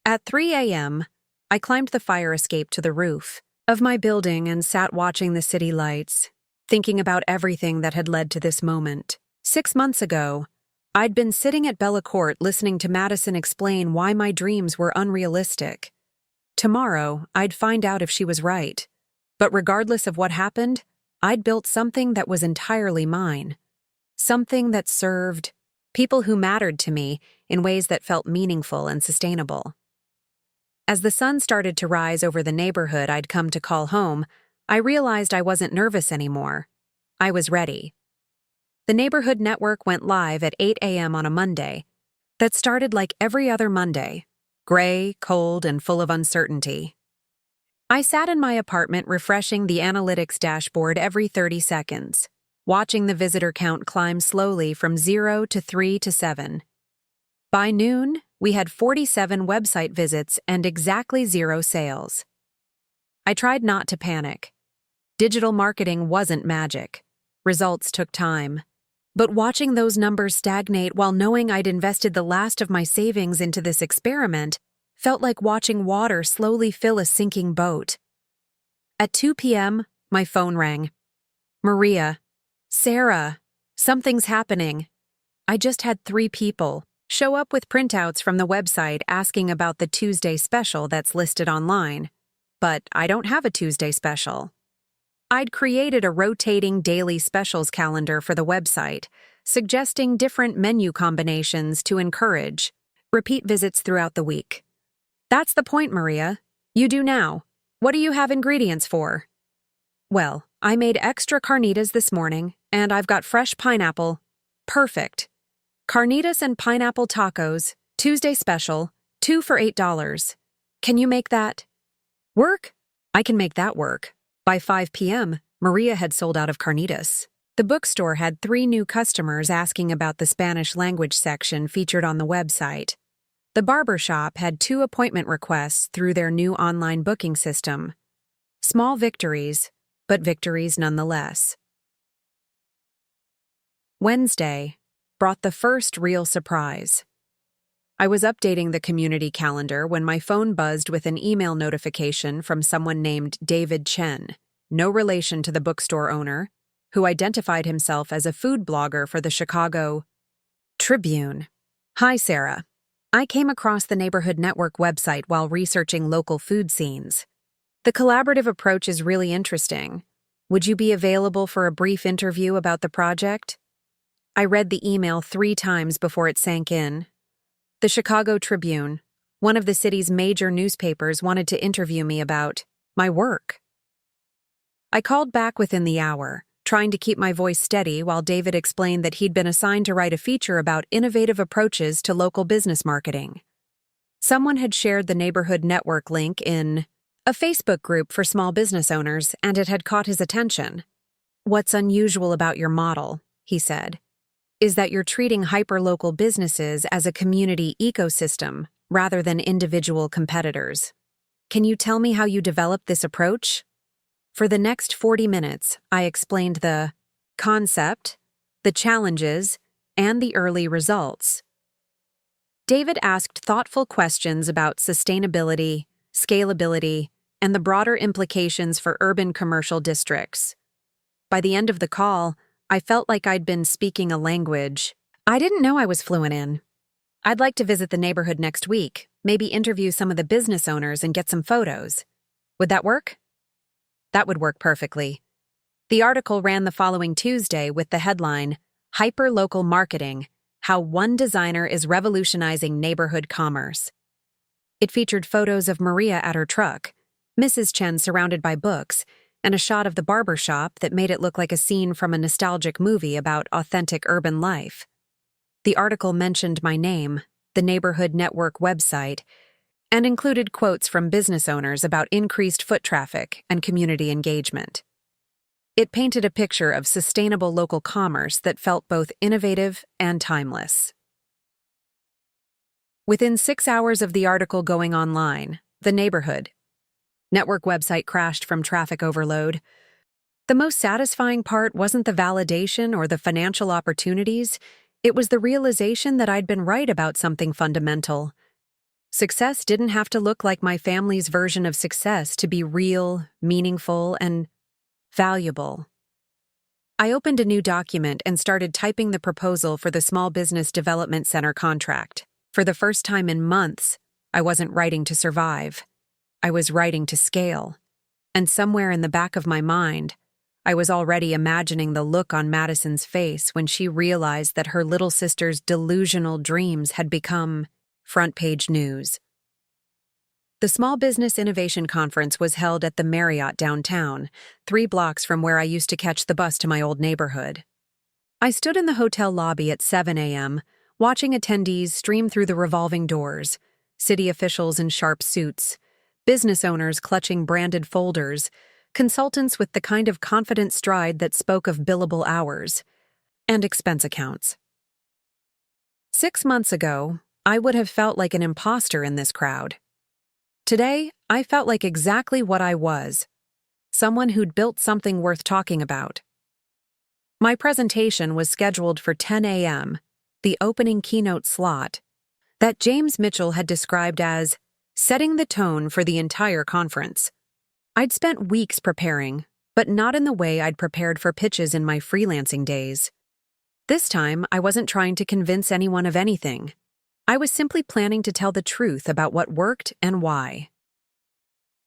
At 3 a.m., I climbed the fire escape to the roof of my building and sat watching the city lights, thinking about everything that had led to this moment. 6 months ago, I'd been sitting at Bella Court listening to Madison explain why my dreams were unrealistic. Tomorrow, I'd find out if she was right. But regardless of what happened, I'd built something that was entirely mine. Something that served people who mattered to me in ways that felt meaningful and sustainable. As the sun started to rise over the neighborhood I'd come to call home, I realized I wasn't nervous anymore. I was ready. The Neighborhood Network went live at 8 a.m. on a Monday. That started like every other Monday, gray, cold, and full of uncertainty. I sat in my apartment refreshing the analytics dashboard every 30 seconds, watching the visitor count climb slowly from 0 to 3 to 7. By noon, we had 47 website visits and exactly 0 sales. I tried not to panic. Digital marketing wasn't magic. Results took time. But watching those numbers stagnate while knowing I'd invested the last of my savings into this experiment felt like watching water slowly fill a sinking boat. At 2 p.m., my phone rang. Maria, Sarah, something's happening. I just had 3 people show up with printouts from the website asking about the Tuesday special that's listed online. But I don't have a Tuesday special. I'd created a rotating daily specials calendar for the website, suggesting different menu combinations to encourage repeat visits throughout the week. That's the point, Maria. You do now. What do you have ingredients for? Well, I made extra carnitas this morning, and I've got fresh pineapple. Perfect. Carnitas and pineapple tacos, Tuesday special, 2 for $8. Can you make that work? I can make that work. By 5 p.m., Maria had sold out of carnitas. The bookstore had 3 new customers asking about the Spanish language section featured on the website. The barber shop had 2 appointment requests through their new online booking system. Small victories, but victories nonetheless. Wednesday brought the first real surprise. I was updating the community calendar when my phone buzzed with an email notification from someone named David Chen, no relation to the bookstore owner, who identified himself as a food blogger for the Chicago Tribune. Hi, Sarah. I came across the Neighborhood Network website while researching local food scenes. The collaborative approach is really interesting. Would you be available for a brief interview about the project? I read the email 3 times before it sank in. The Chicago Tribune, one of the city's major newspapers, wanted to interview me about my work. I called back within the hour, trying to keep my voice steady while David explained that he'd been assigned to write a feature about innovative approaches to local business marketing. Someone had shared the Neighborhood Network link in a Facebook group for small business owners, and it had caught his attention. What's unusual about your model, he said, is that you're treating hyperlocal businesses as a community ecosystem rather than individual competitors. Can you tell me how you developed this approach? For the next 40 minutes, I explained the concept, the challenges, and the early results. David asked thoughtful questions about sustainability, scalability, and the broader implications for urban commercial districts. By the end of the call, I felt like I'd been speaking a language I didn't know I was fluent in. I'd like to visit the neighborhood next week, maybe interview some of the business owners and get some photos. Would that work? That would work perfectly. The article ran the following Tuesday with the headline, Hyperlocal Marketing: How One Designer is Revolutionizing Neighborhood Commerce. It featured photos of Maria at her truck, Mrs. Chen surrounded by books, and a shot of the barber shop that made it look like a scene from a nostalgic movie about authentic urban life. The article mentioned my name, the Neighborhood Network website, and included quotes from business owners about increased foot traffic and community engagement. It painted a picture of sustainable local commerce that felt both innovative and timeless. Within 6 hours of the article going online, the Neighborhood Network website crashed from traffic overload. The most satisfying part wasn't the validation or the financial opportunities, it was the realization that I'd been right about something fundamental. Success didn't have to look like my family's version of success to be real, meaningful, and valuable. I opened a new document and started typing the proposal for the Small Business Development Center contract. For the first time in months, I wasn't writing to survive. I was writing to scale. And somewhere in the back of my mind, I was already imagining the look on Madison's face when she realized that her little sister's delusional dreams had become front-page news. The Small Business Innovation Conference was held at the Marriott downtown, 3 blocks from where I used to catch the bus to my old neighborhood. I stood in the hotel lobby at 7 a.m., watching attendees stream through the revolving doors, city officials in sharp suits, business owners clutching branded folders, consultants with the kind of confident stride that spoke of billable hours, and expense accounts. 6 months ago, I would have felt like an imposter in this crowd. Today, I felt like exactly what I was, someone who'd built something worth talking about. My presentation was scheduled for 10 a.m., the opening keynote slot, that James Mitchell had described as setting the tone for the entire conference. I'd spent weeks preparing, but not in the way I'd prepared for pitches in my freelancing days. This time, I wasn't trying to convince anyone of anything. I was simply planning to tell the truth about what worked and why.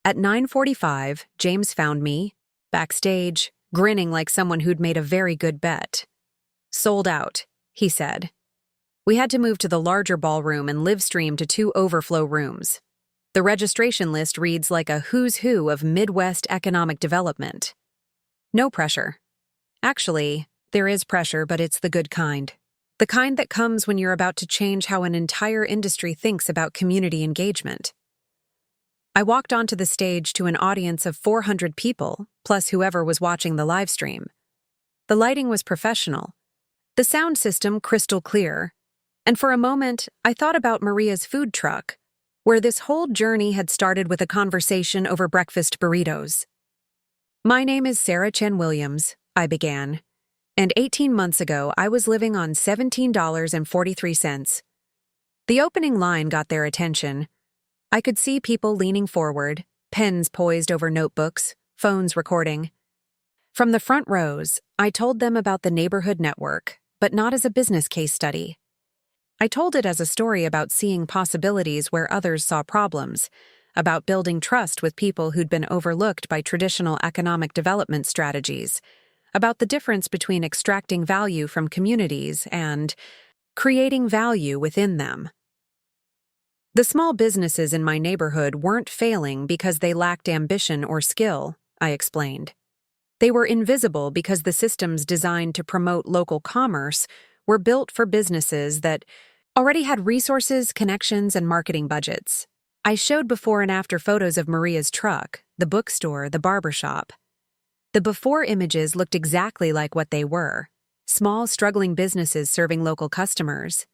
At 9:45, James found me, backstage, grinning like someone who'd made a very good bet. "Sold out," he said. We had to move to the larger ballroom and live stream to 2 overflow rooms. The registration list reads like a who's who of Midwest economic development. No pressure. Actually, there is pressure, but it's the good kind. The kind that comes when you're about to change how an entire industry thinks about community engagement. I walked onto the stage to an audience of 400 people, plus whoever was watching the live stream. The lighting was professional, the sound system crystal clear, and for a moment, I thought about Maria's food truck, where this whole journey had started with a conversation over breakfast burritos. "My name is Sarah Chen Williams," I began, "and 18 months ago I was living on $17.43. The opening line got their attention. I could see people leaning forward, pens poised over notebooks, phones recording. From the front rows, I told them about the neighborhood network, but not as a business case study. I told it as a story about seeing possibilities where others saw problems, about building trust with people who'd been overlooked by traditional economic development strategies, about the difference between extracting value from communities and creating value within them. The small businesses in my neighborhood weren't failing because they lacked ambition or skill, I explained. They were invisible because the systems designed to promote local commerce were built for businesses that already had resources, connections, and marketing budgets. I showed before and after photos of Maria's truck, the bookstore, the barbershop. The before images looked exactly like what they were, small, struggling businesses serving local customers.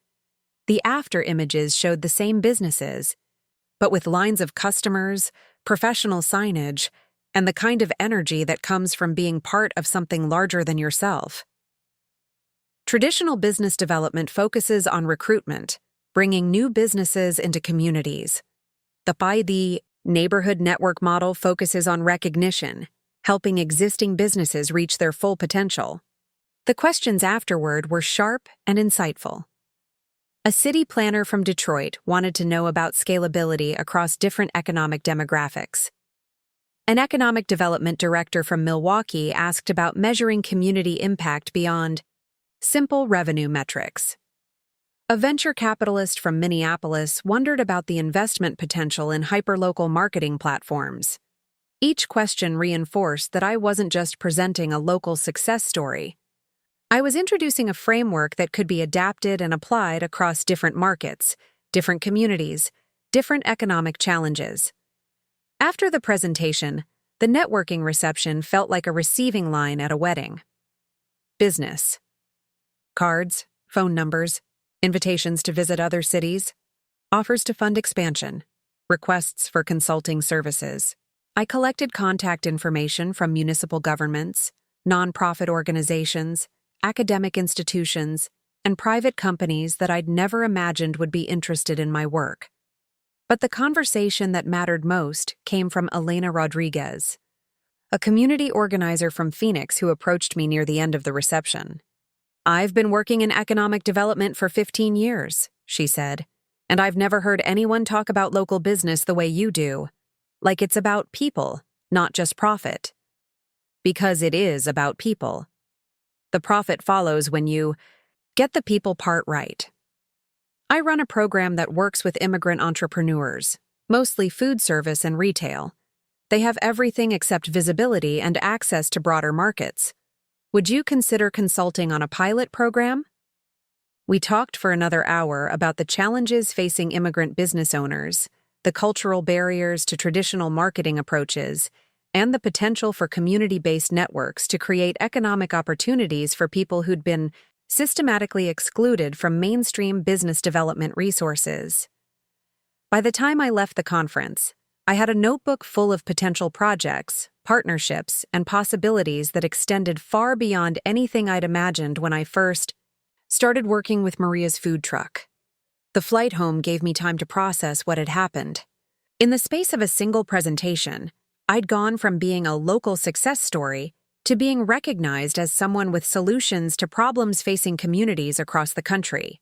The after images showed the same businesses, but with lines of customers, professional signage, and the kind of energy that comes from being part of something larger than yourself. Traditional business development focuses on recruitment, bringing new businesses into communities. The neighborhood network model focuses on recognition, helping existing businesses reach their full potential. The questions afterward were sharp and insightful. A city planner from Detroit wanted to know about scalability across different economic demographics. An economic development director from Milwaukee asked about measuring community impact beyond simple revenue metrics. A venture capitalist from Minneapolis wondered about the investment potential in hyperlocal marketing platforms. Each question reinforced that I wasn't just presenting a local success story. I was introducing a framework that could be adapted and applied across different markets, different communities, different economic challenges. After the presentation, the networking reception felt like a receiving line at a wedding. Business. Cards, phone numbers, invitations to visit other cities, offers to fund expansion, requests for consulting services. I collected contact information from municipal governments, nonprofit organizations, academic institutions, and private companies that I'd never imagined would be interested in my work. But the conversation that mattered most came from Elena Rodriguez, a community organizer from Phoenix who approached me near the end of the reception. "I've been working in economic development for 15 years, she said, "and I've never heard anyone talk about local business the way you do. Like it's about people, not just profit." Because it is about people. The profit follows when you get the people part right. I run a program that works with immigrant entrepreneurs, mostly food service and retail. They have everything except visibility and access to broader markets. Would you consider consulting on a pilot program? We talked for another hour about the challenges facing immigrant business owners, the cultural barriers to traditional marketing approaches, and the potential for community-based networks to create economic opportunities for people who'd been systematically excluded from mainstream business development resources. By the time I left the conference, I had a notebook full of potential projects, partnerships, and possibilities that extended far beyond anything I'd imagined when I first started working with Maria's food truck. The flight home gave me time to process what had happened. In the space of a single presentation, I'd gone from being a local success story to being recognized as someone with solutions to problems facing communities across the country.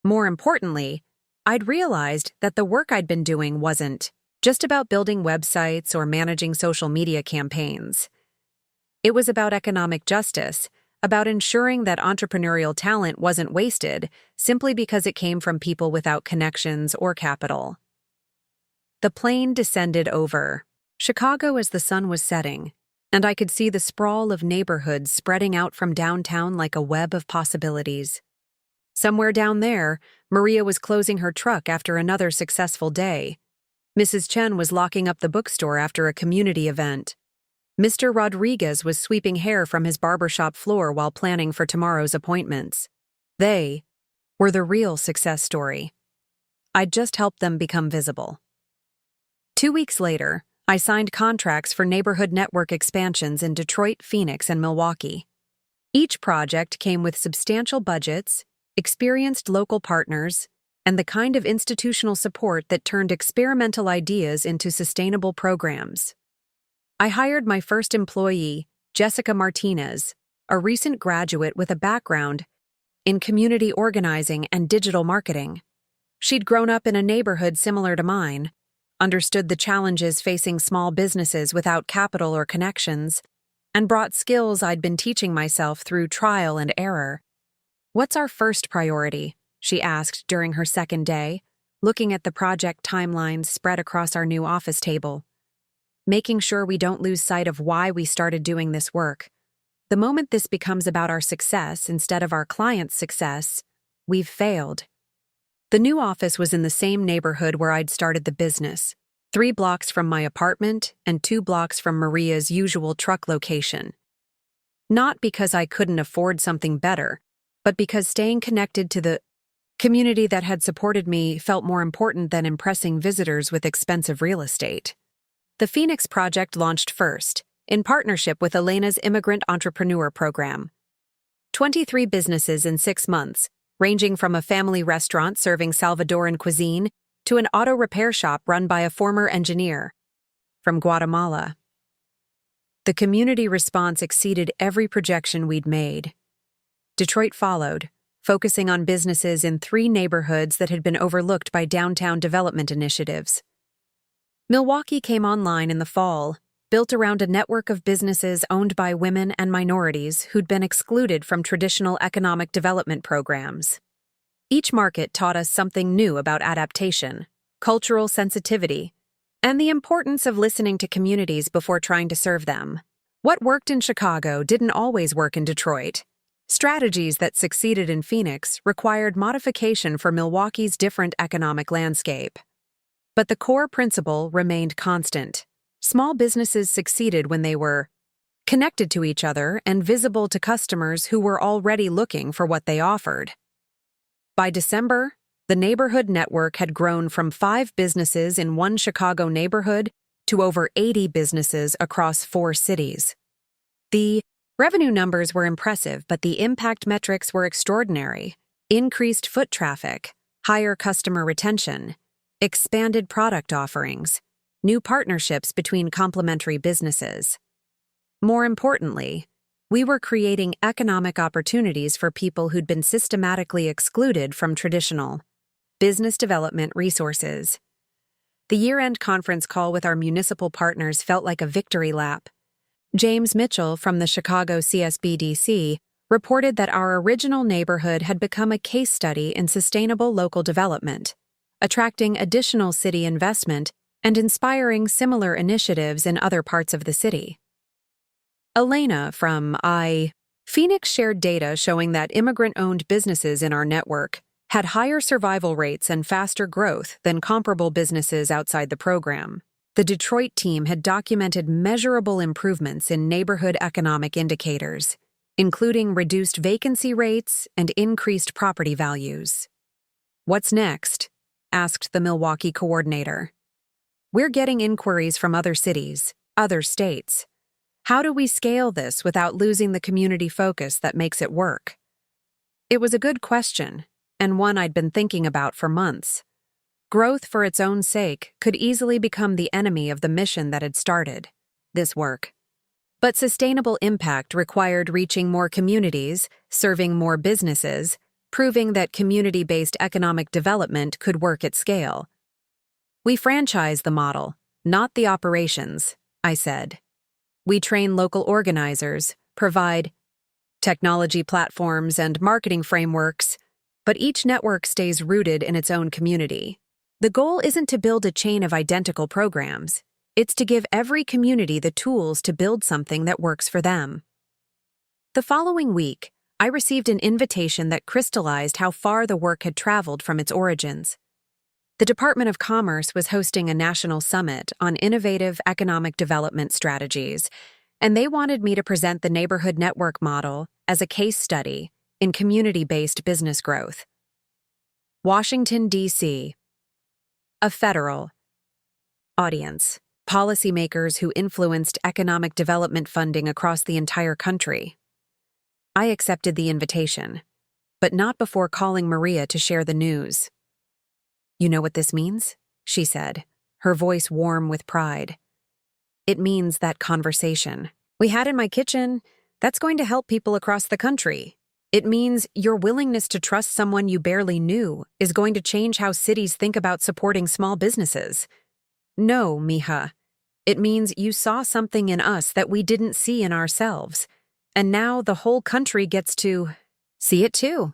More importantly, I'd realized that the work I'd been doing wasn't just about building websites or managing social media campaigns. It was about economic justice, about ensuring that entrepreneurial talent wasn't wasted simply because it came from people without connections or capital. The plane descended over Chicago as the sun was setting, and I could see the sprawl of neighborhoods spreading out from downtown like a web of possibilities. Somewhere down there, Maria was closing her truck after another successful day. Mrs. Chen was locking up the bookstore after a community event. Mr. Rodriguez was sweeping hair from his barbershop floor while planning for tomorrow's appointments. They were the real success story. I'd just helped them become visible. 2 weeks later, I signed contracts for neighborhood network expansions in Detroit, Phoenix, and Milwaukee. Each project came with substantial budgets, experienced local partners, and the kind of institutional support that turned experimental ideas into sustainable programs. I hired my first employee, Jessica Martinez, a recent graduate with a background in community organizing and digital marketing. She'd grown up in a neighborhood similar to mine, understood the challenges facing small businesses without capital or connections, and brought skills I'd been teaching myself through trial and error. "What's our first priority?" she asked during her second day, looking at the project timelines spread across our new office table. "Making sure we don't lose sight of why we started doing this work. The moment this becomes about our success instead of our client's success, we've failed." The new office was in the same neighborhood where I'd started the business, 3 blocks from my apartment and 2 blocks from Maria's usual truck location. Not because I couldn't afford something better, but because staying connected to the community that had supported me felt more important than impressing visitors with expensive real estate. The Phoenix Project launched first, in partnership with Elena's Immigrant Entrepreneur Program. 23 businesses in 6 months, ranging from a family restaurant serving Salvadoran cuisine to an auto repair shop run by a former engineer from Guatemala. The community response exceeded every projection we'd made. Detroit followed, focusing on businesses in 3 neighborhoods that had been overlooked by downtown development initiatives. Milwaukee came online in the fall, built around a network of businesses owned by women and minorities who'd been excluded from traditional economic development programs. Each market taught us something new about adaptation, cultural sensitivity, and the importance of listening to communities before trying to serve them. What worked in Chicago didn't always work in Detroit. Strategies that succeeded in Phoenix required modification for Milwaukee's different economic landscape. But the core principle remained constant. Small businesses succeeded when they were connected to each other and visible to customers who were already looking for what they offered. By December, the neighborhood network had grown from 5 businesses in one Chicago neighborhood to over 80 businesses across 4 cities. The revenue numbers were impressive, but the impact metrics were extraordinary. Increased foot traffic, higher customer retention, expanded product offerings, new partnerships between complementary businesses. More importantly, we were creating economic opportunities for people who'd been systematically excluded from traditional business development resources. The year-end conference call with our municipal partners felt like a victory lap. James Mitchell from the Chicago CSBDC reported that our original neighborhood had become a case study in sustainable local development, attracting additional city investment and inspiring similar initiatives in other parts of the city. Elena from Phoenix shared data showing that immigrant-owned businesses in our network had higher survival rates and faster growth than comparable businesses outside the program. The Detroit team had documented measurable improvements in neighborhood economic indicators, including reduced vacancy rates and increased property values. "What's next?" asked the Milwaukee coordinator. "We're getting inquiries from other cities, other states. How do we scale this without losing the community focus that makes it work?" It was a good question, and one I'd been thinking about for months. Growth for its own sake could easily become the enemy of the mission that had started this work. But sustainable impact required reaching more communities, serving more businesses, proving that community-based economic development could work at scale. "We franchise the model, not the operations," I said. "We train local organizers, provide technology platforms and marketing frameworks, but each network stays rooted in its own community. The goal isn't to build a chain of identical programs. It's to give every community the tools to build something that works for them." The following week, I received an invitation that crystallized how far the work had traveled from its origins. The Department of Commerce was hosting a national summit on innovative economic development strategies, and they wanted me to present the neighborhood network model as a case study in community-based business growth. Washington, D.C. A federal audience. Policymakers who influenced economic development funding across the entire country. I accepted the invitation, but not before calling Maria to share the news. "You know what this means?" she said, her voice warm with pride. "It means that conversation we had in my kitchen, that's going to help people across the country. It means your willingness to trust someone you barely knew is going to change how cities think about supporting small businesses. No, Mija. It means you saw something in us that we didn't see in ourselves, and now the whole country gets to see it too."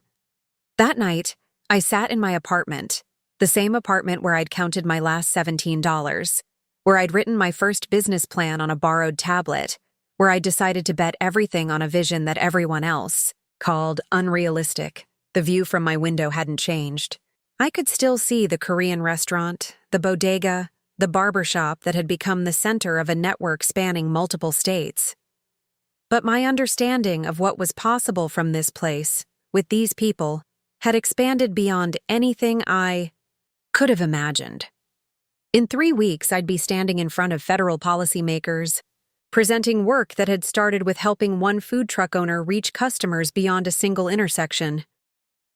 That night, I sat in my apartment, the same apartment where I'd counted my last $17, where I'd written my first business plan on a borrowed tablet, where I'd decided to bet everything on a vision that everyone else called unrealistic. The view from my window hadn't changed. I could still see the Korean restaurant, the bodega, the barbershop that had become the center of a network spanning multiple states. But my understanding of what was possible from this place, with these people, had expanded beyond anything I could have imagined. In 3 weeks, I'd be standing in front of federal policymakers, presenting work that had started with helping one food truck owner reach customers beyond a single intersection.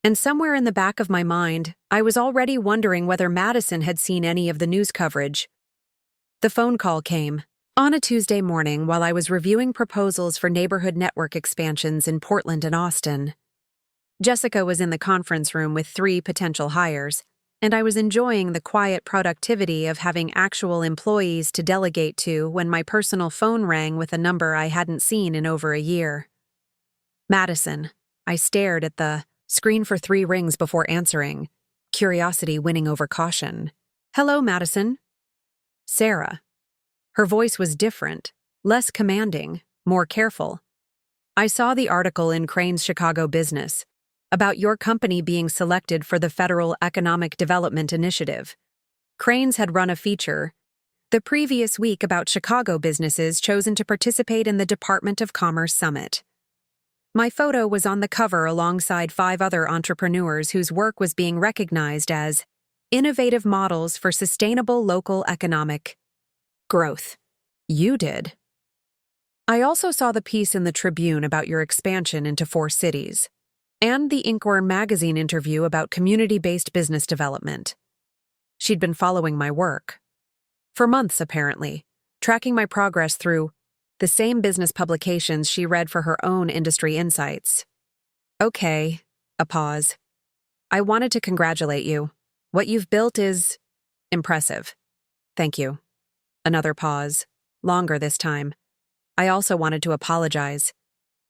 And somewhere in the back of my mind, I was already wondering whether Madison had seen any of the news coverage. The phone call came on a Tuesday morning while I was reviewing proposals for neighborhood network expansions in Portland and Austin. Jessica was in the conference room with 3 potential hires, and I was enjoying the quiet productivity of having actual employees to delegate to when my personal phone rang with a number I hadn't seen in over a year. "Madison." I stared at the screen for 3 rings before answering, curiosity winning over caution. "Hello, Madison." "Sarah." Her voice was different, less commanding, more careful. "I saw the article in Crain's Chicago Business about your company being selected for the Federal Economic Development Initiative. Crain's had run a feature the previous week about Chicago businesses chosen to participate in the Department of Commerce Summit. My photo was on the cover alongside 5 other entrepreneurs whose work was being recognized as innovative models for sustainable local economic growth. You did. I also saw the piece in the Tribune about your expansion into 4 cities, and the Inkwell magazine interview about community-based business development. She'd been following my work. For months, apparently, tracking my progress through the same business publications she read for her own industry insights. "Okay," a pause. "I wanted to congratulate you. What you've built is impressive. Thank you." Another pause, longer this time. I also wanted to apologize.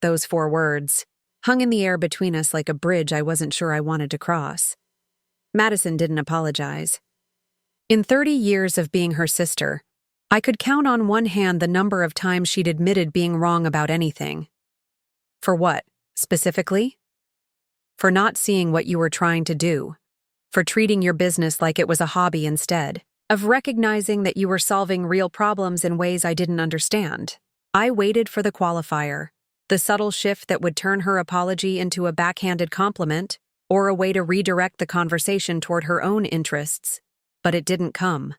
Those 4 words hung in the air between us like a bridge I wasn't sure I wanted to cross. Madison didn't apologize. In 30 years of being her sister, I could count on one hand the number of times she'd admitted being wrong about anything. For what, specifically? For not seeing what you were trying to do. For treating your business like it was a hobby instead. Of recognizing that you were solving real problems in ways I didn't understand. I waited for the qualifier, the subtle shift that would turn her apology into a backhanded compliment, or a way to redirect the conversation toward her own interests. But it didn't come.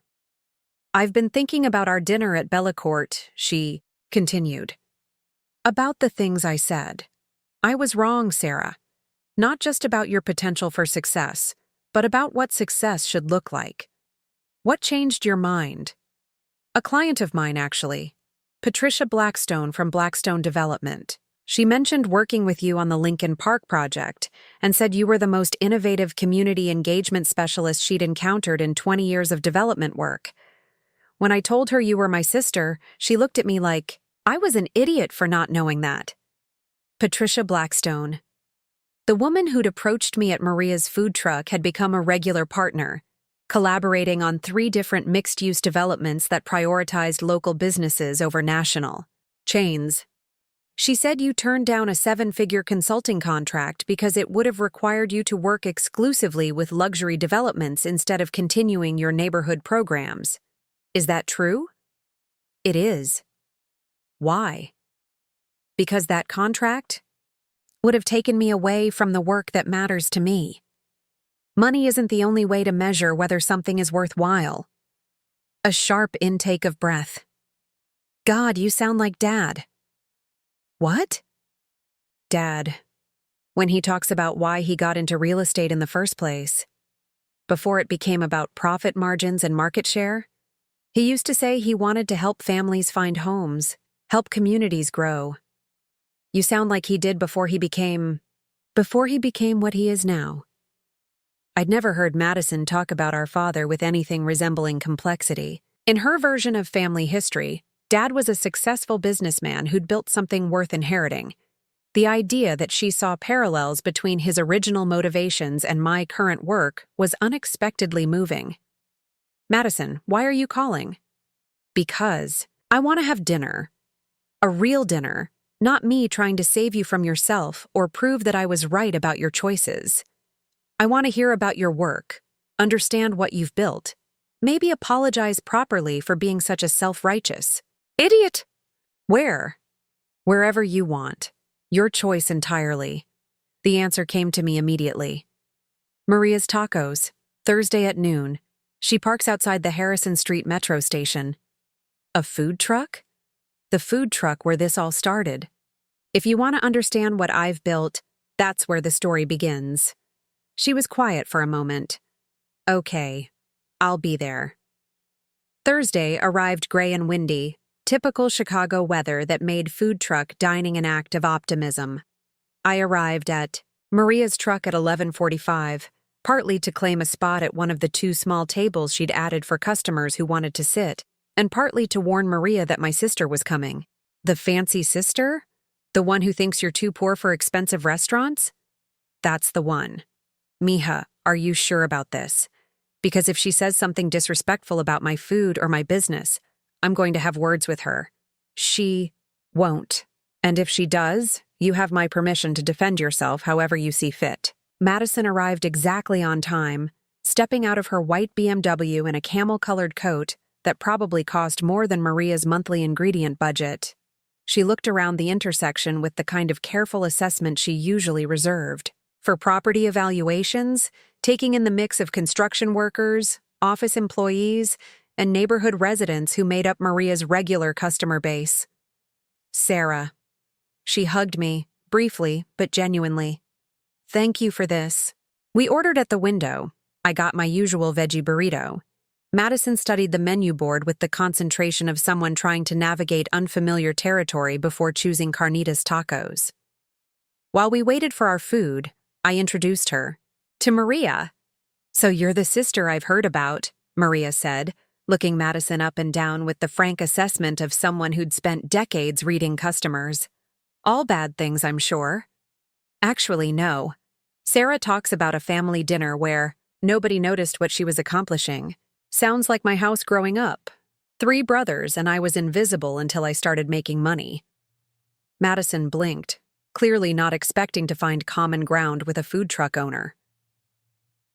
I've been thinking about our dinner at Bellacourt, she continued. About the things I said. I was wrong, Sarah. Not just about your potential for success, but about what success should look like. What changed your mind? A client of mine, actually. Patricia Blackstone from Blackstone Development. She mentioned working with you on the Lincoln Park project and said you were the most innovative community engagement specialist she'd encountered in 20 years of development work. When I told her you were my sister, she looked at me like I was an idiot for not knowing that. Patricia Blackstone. The woman who'd approached me at Maria's food truck had become a regular partner, collaborating on 3 different mixed-use developments that prioritized local businesses over national chains. She said you turned down a 7-figure consulting contract because it would have required you to work exclusively with luxury developments instead of continuing your neighborhood programs. Is that true? It is. Why? Because that contract would have taken me away from the work that matters to me. Money isn't the only way to measure whether something is worthwhile. A sharp intake of breath. God, you sound like Dad. What? Dad. When he talks about why he got into real estate in the first place. Before it became about profit margins and market share, he used to say he wanted to help families find homes, help communities grow. You sound like he did before he became what he is now. I'd never heard Madison talk about our father with anything resembling complexity. In her version of family history, Dad was a successful businessman who'd built something worth inheriting. The idea that she saw parallels between his original motivations and my current work was unexpectedly moving. Madison, why are you calling? Because I want to have dinner. A real dinner, not me trying to save you from yourself or prove that I was right about your choices. I want to hear about your work, understand what you've built, maybe apologize properly for being such a self-righteous idiot. Where? Wherever you want. Your choice entirely. The answer came to me immediately. Maria's Tacos, Thursday at noon. She parks outside the Harrison Street metro station. A food truck? The food truck where this all started. If you want to understand what I've built, that's where the story begins. She was quiet for a moment. Okay, I'll be there. Thursday arrived gray and windy, typical Chicago weather that made food truck dining an act of optimism. I arrived at Maria's truck at 11:45, partly to claim a spot at one of the 2 small tables she'd added for customers who wanted to sit, and partly to warn Maria that my sister was coming. The fancy sister? The one who thinks you're too poor for expensive restaurants? That's the one. Mija, are you sure about this? Because if she says something disrespectful about my food or my business, I'm going to have words with her. She won't. And if she does, you have my permission to defend yourself however you see fit. Madison arrived exactly on time, stepping out of her white BMW in a camel-colored coat that probably cost more than Maria's monthly ingredient budget. She looked around the intersection with the kind of careful assessment she usually reserved. For property evaluations, taking in the mix of construction workers, office employees, and neighborhood residents who made up Maria's regular customer base. Sarah. She hugged me, briefly but genuinely. Thank you for this. We ordered at the window. I got my usual veggie burrito. Madison studied the menu board with the concentration of someone trying to navigate unfamiliar territory before choosing carnitas tacos. While we waited for our food, I introduced her. To Maria. So you're the sister I've heard about, Maria said, looking Madison up and down with the frank assessment of someone who'd spent decades reading customers. All bad things, I'm sure. Actually, no. Sarah talks about a family dinner where nobody noticed what she was accomplishing. Sounds like my house growing up. 3 brothers and I was invisible until I started making money. Madison blinked, clearly not expecting to find common ground with a food truck owner.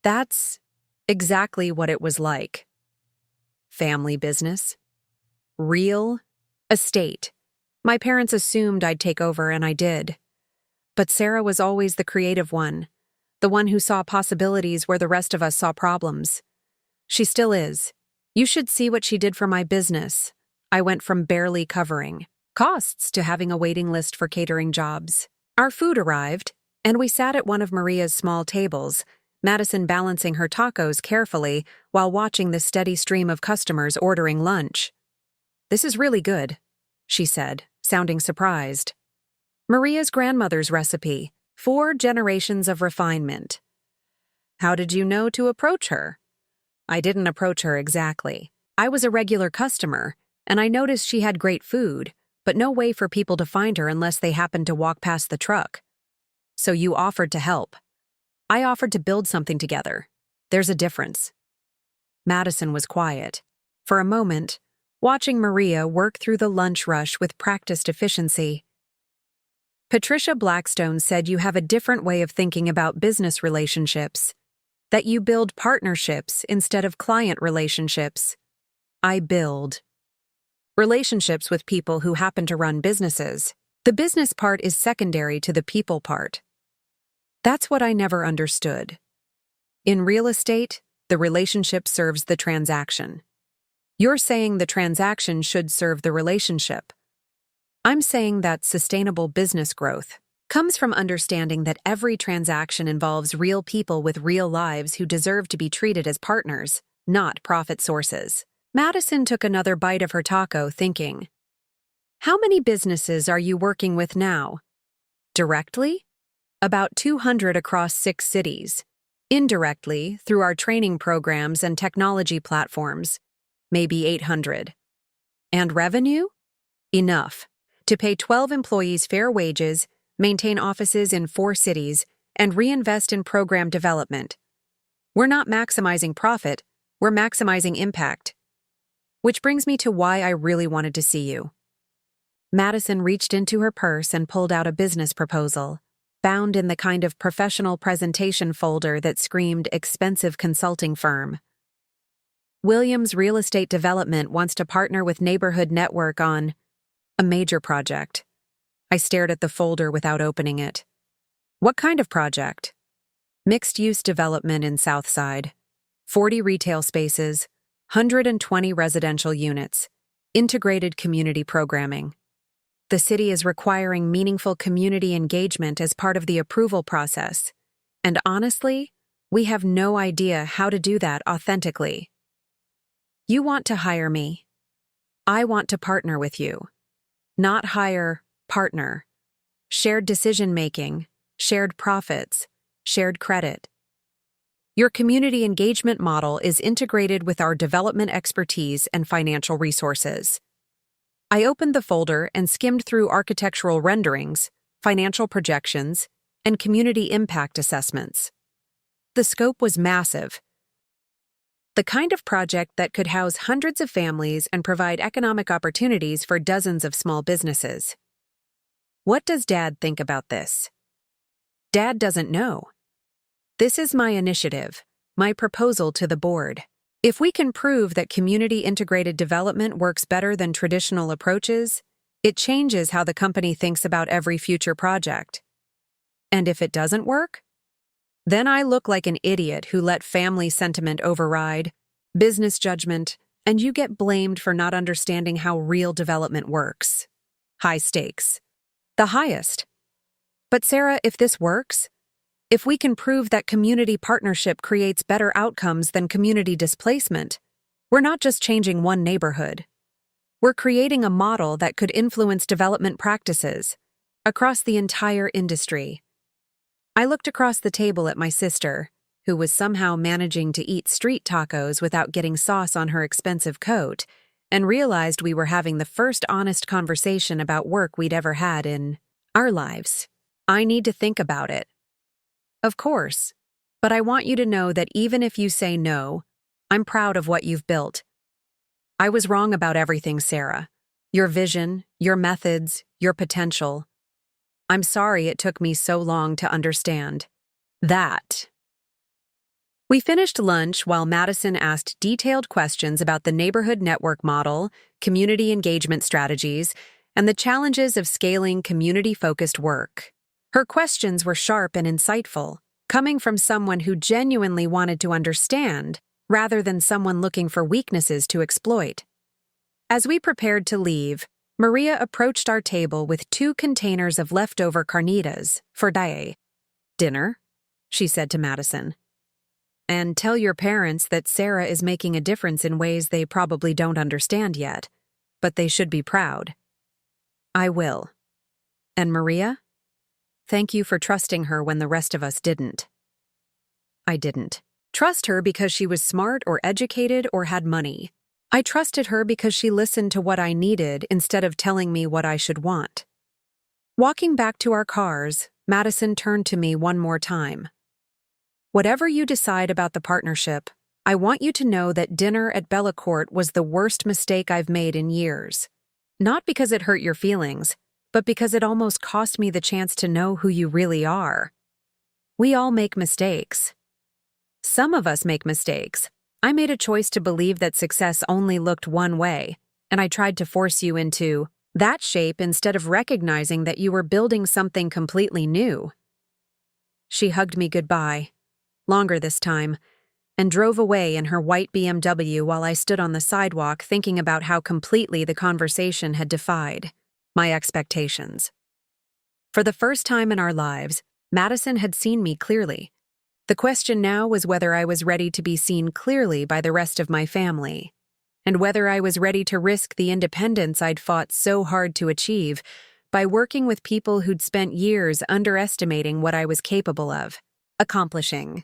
That's exactly what it was like. Family business. Real estate. My parents assumed I'd take over, and I did. But Sarah was always the creative one, the one who saw possibilities where the rest of us saw problems. She still is. You should see what she did for my business. I went from barely covering costs to having a waiting list for catering jobs. Our food arrived, and we sat at one of Maria's small tables, Madison balancing her tacos carefully while watching the steady stream of customers ordering lunch. "This is really good," she said, sounding surprised. "Maria's grandmother's recipe, 4 generations of refinement." "How did you know to approach her?" "I didn't approach her exactly. I was a regular customer, and I noticed she had great food, but no way for people to find her unless they happened to walk past the truck. So you offered to help. I offered to build something together. There's a difference." Madison was quiet. For a moment, watching Maria work through the lunch rush with practiced efficiency. "Patricia Blackstone said you have a different way of thinking about business relationships, that you build partnerships instead of client relationships." I build relationships with people who happen to run businesses. The business part is secondary to the people part. That's what I never understood. In real estate, the relationship serves the transaction. You're saying the transaction should serve the relationship. I'm saying that sustainable business growth comes from understanding that every transaction involves real people with real lives who deserve to be treated as partners, not profit sources. Madison took another bite of her taco, thinking, "How many businesses are you working with now?" "Directly? About 200 across 6 cities. Indirectly, through our training programs and technology platforms, maybe 800. And revenue? Enough to pay 12 employees fair wages, maintain offices in 4 cities, and reinvest in program development. We're not maximizing profit, we're maximizing impact. Which brings me to why I really wanted to see you." Madison reached into her purse and pulled out a business proposal, bound in the kind of professional presentation folder that screamed expensive consulting firm. "Williams Real Estate Development wants to partner with Neighborhood Network on a major project." I stared at the folder without opening it. "What kind of project?" "Mixed-use development in Southside. 40 retail spaces, 120 residential units, integrated community programming. The city is requiring meaningful community engagement as part of the approval process, and honestly, we have no idea how to do that authentically. You want to hire me. I want to partner with you. Not hire, partner. Shared decision-making, shared profits, shared credit. Your community engagement model is integrated with our development expertise and financial resources." I opened the folder and skimmed through architectural renderings, financial projections, and community impact assessments. The scope was massive. The kind of project that could house hundreds of families and provide economic opportunities for dozens of small businesses. What does Dad think about this? Dad doesn't know. This is my initiative, my proposal to the board. If we can prove that community-integrated development works better than traditional approaches, it changes how the company thinks about every future project. And if it doesn't work? Then I look like an idiot who let family sentiment override, business judgment, and you get blamed for not understanding how real development works. High stakes. The highest. But Sarah, if this works, if we can prove that community partnership creates better outcomes than community displacement, we're not just changing one neighborhood. We're creating a model that could influence development practices across the entire industry. I looked across the table at my sister, who was somehow managing to eat street tacos without getting sauce on her expensive coat, and realized we were having the first honest conversation about work we'd ever had in our lives. I need to think about it. Of course, but I want you to know that even if you say no, I'm proud of what you've built. I was wrong about everything, Sarah. Your vision, your methods, your potential. I'm sorry it took me so long to understand. That. We finished lunch while Madison asked detailed questions about the neighborhood network model, community engagement strategies, and the challenges of scaling community-focused work. Her questions were sharp and insightful, coming from someone who genuinely wanted to understand, rather than someone looking for weaknesses to exploit. As we prepared to leave, Maria approached our table with 2 containers of leftover carnitas for dinner, she said to Madison. And tell your parents that Sarah is making a difference in ways they probably don't understand yet, but they should be proud. I will. And Maria? Thank you for trusting her when the rest of us didn't. I didn't trust her because she was smart or educated or had money. I trusted her because she listened to what I needed instead of telling me what I should want. Walking back to our cars, Madison turned to me one more time. Whatever you decide about the partnership, I want you to know that dinner at Bellacourt was the worst mistake I've made in years. Not because it hurt your feelings, but because it almost cost me the chance to know who you really are. We all make mistakes. Some of us make mistakes. I made a choice to believe that success only looked one way, and I tried to force you into that shape instead of recognizing that you were building something completely new. She hugged me goodbye, longer this time, and drove away in her white BMW while I stood on the sidewalk thinking about how completely the conversation had defied my expectations. For the first time in our lives, Madison had seen me clearly. The question now was whether I was ready to be seen clearly by the rest of my family, and whether I was ready to risk the independence I'd fought so hard to achieve by working with people who'd spent years underestimating what I was capable of accomplishing.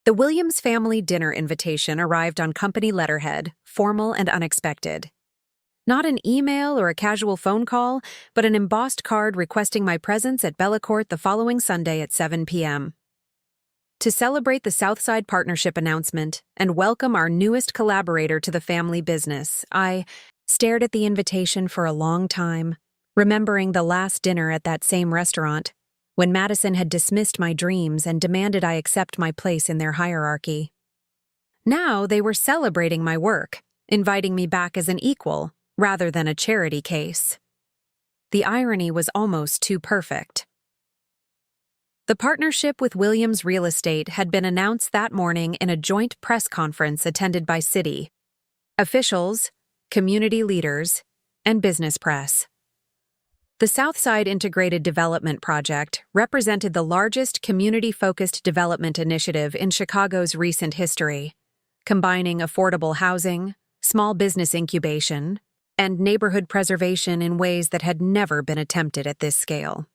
The Williams family dinner invitation arrived on company letterhead, formal and unexpected. Not an email or a casual phone call, but an embossed card requesting my presence at Bellacourt the following Sunday at 7 p.m. To celebrate the Southside Partnership announcement and welcome our newest collaborator to the family business, I stared at the invitation for a long time, remembering the last dinner at that same restaurant, when Madison had dismissed my dreams and demanded I accept my place in their hierarchy. Now they were celebrating my work, inviting me back as an equal, rather than a charity case. The irony was almost too perfect. The partnership with Williams Real Estate had been announced that morning in a joint press conference attended by city officials, community leaders, and business press. The Southside Integrated Development Project represented the largest community-focused development initiative in Chicago's recent history, combining affordable housing, small business incubation, and neighborhood preservation in ways that had never been attempted at this scale.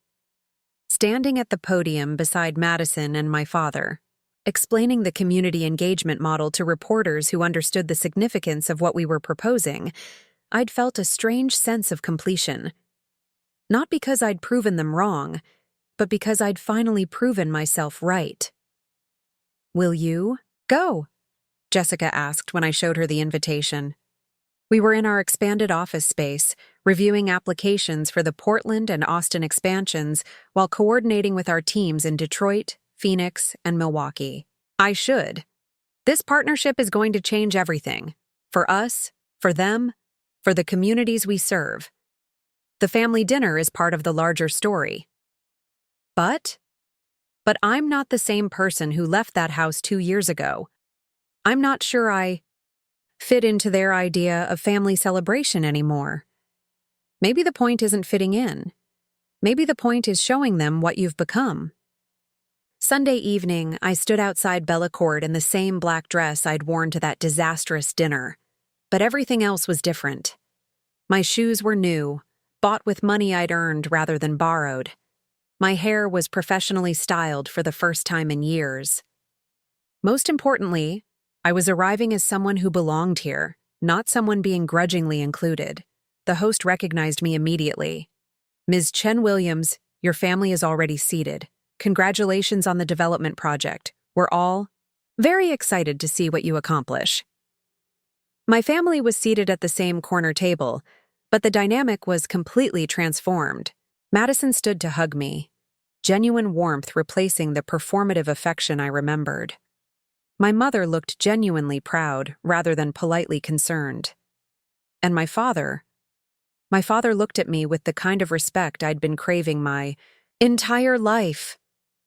Standing at the podium beside Madison and my father, explaining the community engagement model to reporters who understood the significance of what we were proposing, I'd felt a strange sense of completion. Not because I'd proven them wrong, but because I'd finally proven myself right. "Will you go?" Jessica asked when I showed her the invitation. We were in our expanded office space, reviewing applications for the Portland and Austin expansions while coordinating with our teams in Detroit, Phoenix, and Milwaukee. I should. This partnership is going to change everything. For us, for them, for the communities we serve. The family dinner is part of the larger story. But I'm not the same person who left that house 2 years ago. I'm not sure I fit into their idea of family celebration anymore. Maybe the point isn't fitting in. Maybe the point is showing them what you've become. Sunday evening, I stood outside Bellacourt in the same black dress I'd worn to that disastrous dinner. But everything else was different. My shoes were new, bought with money I'd earned rather than borrowed. My hair was professionally styled for the first time in years. Most importantly, I was arriving as someone who belonged here, not someone being grudgingly included. The host recognized me immediately. "Ms. Chen Williams, your family is already seated. Congratulations on the development project. We're all very excited to see what you accomplish." My family was seated at the same corner table, but the dynamic was completely transformed. Madison stood to hug me, genuine warmth replacing the performative affection I remembered. My mother looked genuinely proud rather than politely concerned. And my father looked at me with the kind of respect I'd been craving my entire life.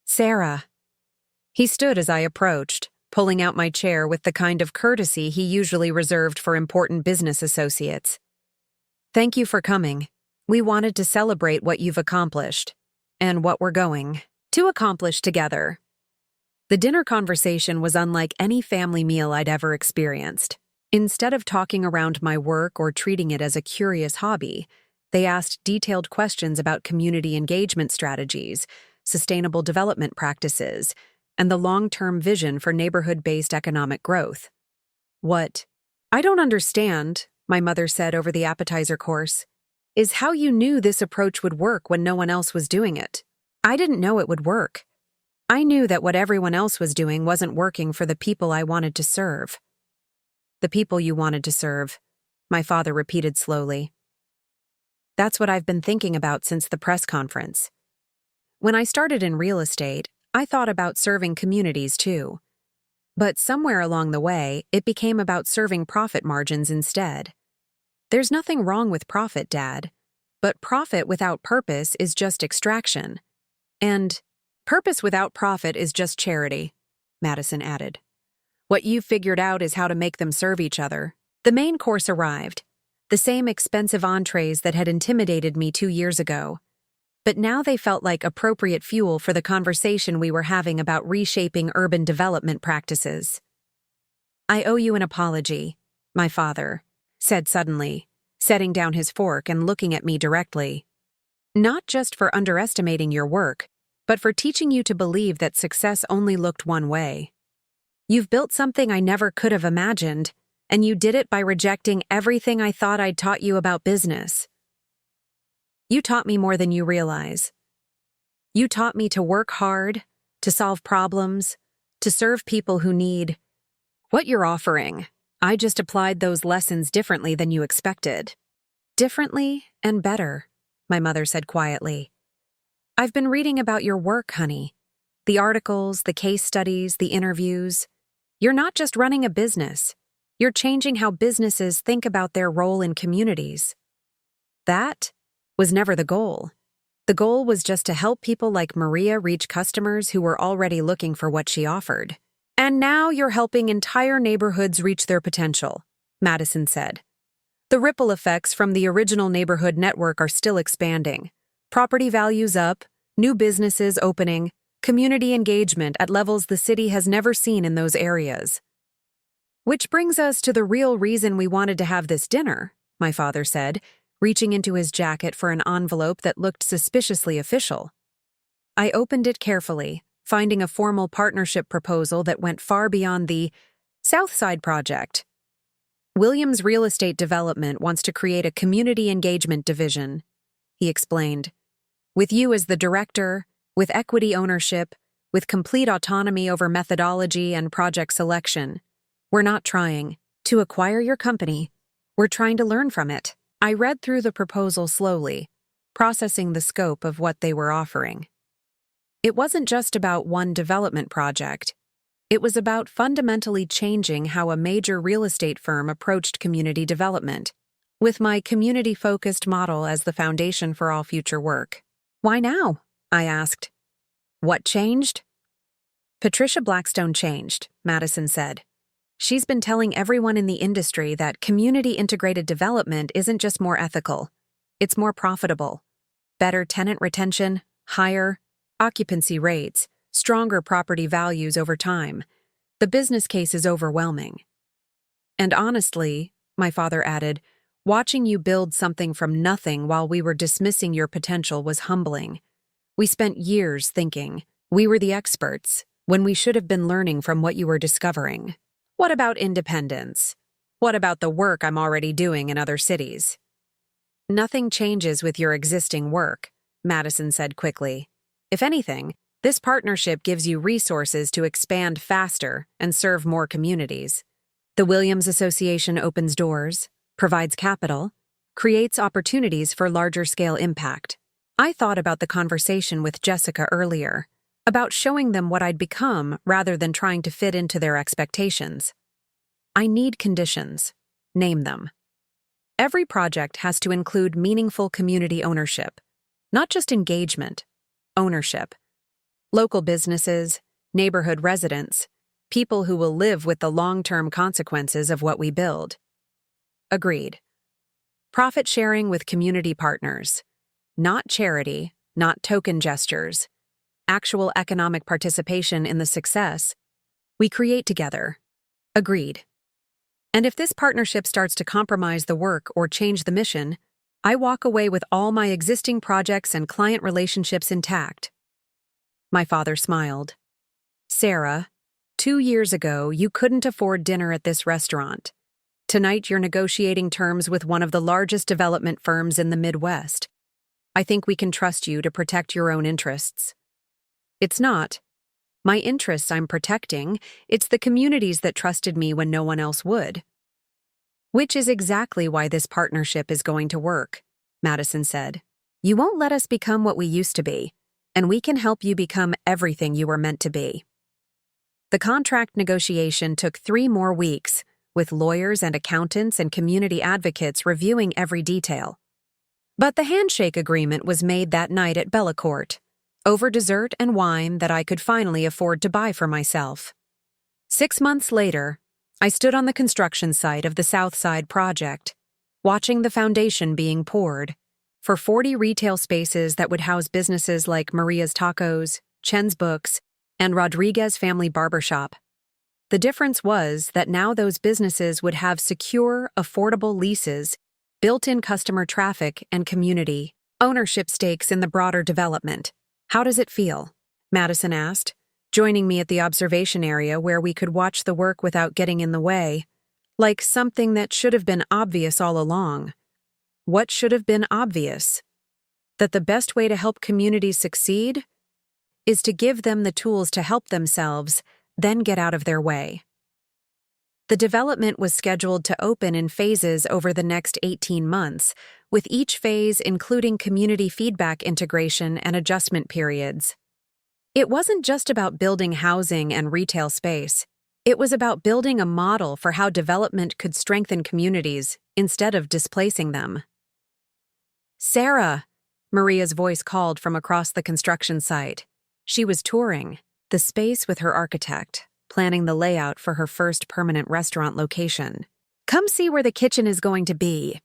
Sarah. He stood as I approached, pulling out my chair with the kind of courtesy he usually reserved for important business associates. Thank you for coming. We wanted to celebrate what you've accomplished, and what we're going to accomplish together. The dinner conversation was unlike any family meal I'd ever experienced. Instead of talking around my work or treating it as a curious hobby, they asked detailed questions about community engagement strategies, sustainable development practices, and the long-term vision for neighborhood-based economic growth. What I don't understand, my mother said over the appetizer course, is how you knew this approach would work when no one else was doing it. I didn't know it would work. I knew that what everyone else was doing wasn't working for the people I wanted to serve. The people you wanted to serve, my father repeated slowly. That's what I've been thinking about since the press conference. When I started in real estate, I thought about serving communities too. But somewhere along the way, it became about serving profit margins instead. There's nothing wrong with profit, Dad, but profit without purpose is just extraction. And purpose without profit is just charity, Madison added. What you've figured out is how to make them serve each other. The main course arrived, the same expensive entrees that had intimidated me 2 years ago. But now they felt like appropriate fuel for the conversation we were having about reshaping urban development practices. I owe you an apology, my father said suddenly, setting down his fork and looking at me directly. Not just for underestimating your work, but for teaching you to believe that success only looked one way. You've built something I never could have imagined, and you did it by rejecting everything I thought I'd taught you about business. You taught me more than you realize. You taught me to work hard, to solve problems, to serve people who need what you're offering. I just applied those lessons differently than you expected. Differently and better, my mother said quietly. I've been reading about your work, honey. The articles, the case studies, the interviews. You're not just running a business. You're changing how businesses think about their role in communities. That was never the goal. The goal was just to help people like Maria reach customers who were already looking for what she offered. And now you're helping entire neighborhoods reach their potential, Madison said. The ripple effects from the original neighborhood network are still expanding. Property values up, new businesses opening, community engagement at levels the city has never seen in those areas. Which brings us to the real reason we wanted to have this dinner, my father said, reaching into his jacket for an envelope that looked suspiciously official. I opened it carefully, finding a formal partnership proposal that went far beyond the Southside Project. Williams Real Estate Development wants to create a community engagement division, he explained. With you as the director, with equity ownership, with complete autonomy over methodology and project selection. We're not trying to acquire your company. We're trying to learn from it. I read through the proposal slowly, processing the scope of what they were offering. It wasn't just about one development project. It was about fundamentally changing how a major real estate firm approached community development, with my community-focused model as the foundation for all future work. Why now? I asked. What changed? Patricia Blackstone changed, Madison said. She's been telling everyone in the industry that community-integrated development isn't just more ethical, it's more profitable. Better tenant retention, higher occupancy rates, stronger property values over time. The business case is overwhelming. And honestly, my father added, watching you build something from nothing while we were dismissing your potential was humbling. We spent years thinking we were the experts when we should have been learning from what you were discovering. What about independence? What about the work I'm already doing in other cities? Nothing changes with your existing work, Madison said quickly. If anything, this partnership gives you resources to expand faster and serve more communities. The Williams Association opens doors, provides capital, creates opportunities for larger-scale impact. I thought about the conversation with Jessica earlier, about showing them what I'd become rather than trying to fit into their expectations. I need conditions. Name them. Every project has to include meaningful community ownership, not just engagement, ownership. Local businesses, neighborhood residents, people who will live with the long-term consequences of what we build. Agreed. Profit sharing with community partners. Not charity, not token gestures. Actual economic participation in the success we create together. Agreed. And if this partnership starts to compromise the work or change the mission, I walk away with all my existing projects and client relationships intact. My father smiled. Sarah, 2 years ago, you couldn't afford dinner at this restaurant. Tonight, you're negotiating terms with one of the largest development firms in the Midwest. I think we can trust you to protect your own interests. It's not my interests I'm protecting, it's the communities that trusted me when no one else would. Which is exactly why this partnership is going to work, Madison said. You won't let us become what we used to be, and we can help you become everything you were meant to be. The contract negotiation took 3 more weeks, with lawyers and accountants and community advocates reviewing every detail. But the handshake agreement was made that night at Bellacourt, over dessert and wine that I could finally afford to buy for myself. 6 months later, I stood on the construction site of the South Side project, watching the foundation being poured for 40 retail spaces that would house businesses like Maria's Tacos, Chen's Books, and Rodriguez Family Barbershop. The difference was that now those businesses would have secure, affordable leases, built-in customer traffic, and community ownership stakes in the broader development. How does it feel? Madison asked, joining me at the observation area where we could watch the work without getting in the way, like something that should have been obvious all along. What should have been obvious? That the best way to help communities succeed is to give them the tools to help themselves, then get out of their way. The development was scheduled to open in phases over the next 18 months, with each phase including community feedback integration and adjustment periods. It wasn't just about building housing and retail space. It was about building a model for how development could strengthen communities instead of displacing them. Sarah, Maria's voice called from across the construction site. She was touring the space with her architect, planning the layout for her first permanent restaurant location. Come see where the kitchen is going to be.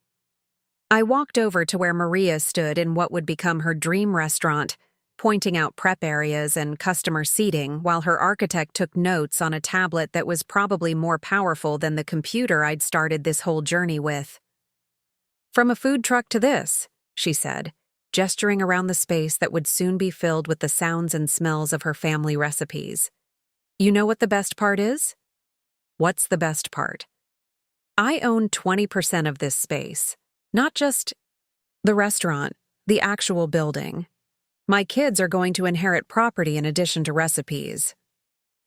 I walked over to where Maria stood in what would become her dream restaurant, pointing out prep areas and customer seating while her architect took notes on a tablet that was probably more powerful than the computer I'd started this whole journey with. From a food truck to this, she said, gesturing around the space that would soon be filled with the sounds and smells of her family recipes. You know what the best part is? What's the best part? I own 20% of this space, not just the restaurant, the actual building. My kids are going to inherit property in addition to recipes.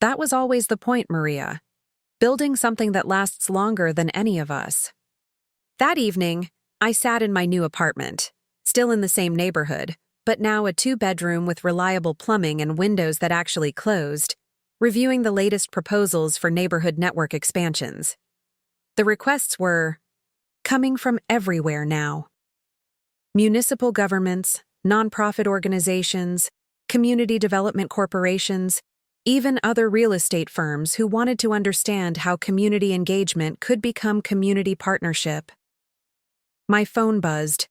That was always the point, Maria. Building something that lasts longer than any of us. That evening, I sat in my new apartment, still in the same neighborhood, but now a 2-bedroom with reliable plumbing and windows that actually closed, reviewing the latest proposals for neighborhood network expansions. The requests were coming from everywhere now. Municipal governments, nonprofit organizations, community development corporations, even other real estate firms who wanted to understand how community engagement could become community partnership. My phone buzzed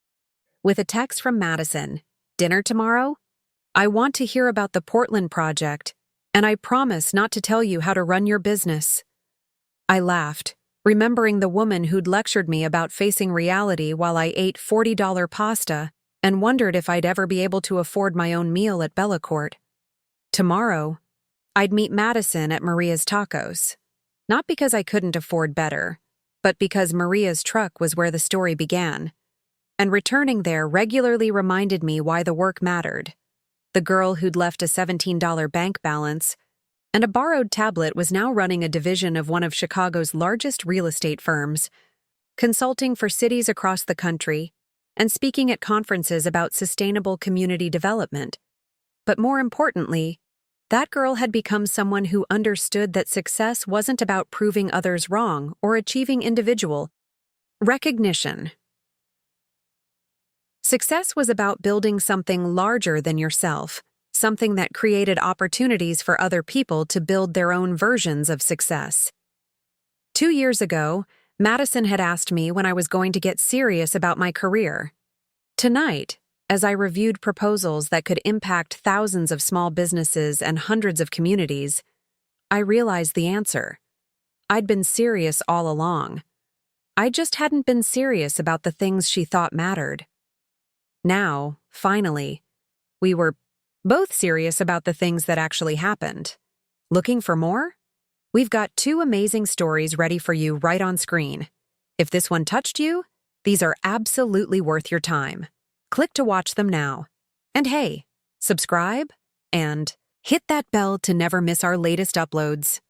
with a text from Madison. Dinner tomorrow? I want to hear about the Portland project, and I promise not to tell you how to run your business. I laughed, remembering the woman who'd lectured me about facing reality while I ate $40 pasta and wondered if I'd ever be able to afford my own meal at Bellacourt. Tomorrow, I'd meet Madison at Maria's Tacos. Not because I couldn't afford better, but because Maria's truck was where the story began. And returning there regularly reminded me why the work mattered. The girl who'd left a $17 bank balance and a borrowed tablet was now running a division of one of Chicago's largest real estate firms, consulting for cities across the country, and speaking at conferences about sustainable community development. But more importantly, that girl had become someone who understood that success wasn't about proving others wrong or achieving individual recognition. Success was about building something larger than yourself, something that created opportunities for other people to build their own versions of success. 2 years ago, Madison had asked me when I was going to get serious about my career. Tonight, as I reviewed proposals that could impact thousands of small businesses and hundreds of communities, I realized the answer. I'd been serious all along. I just hadn't been serious about the things she thought mattered. Now, finally, we were both serious about the things that actually happened. Looking for more? We've got 2 amazing stories ready for you right on screen. If this one touched you, these are absolutely worth your time. Click to watch them now. And hey, subscribe and hit that bell to never miss our latest uploads.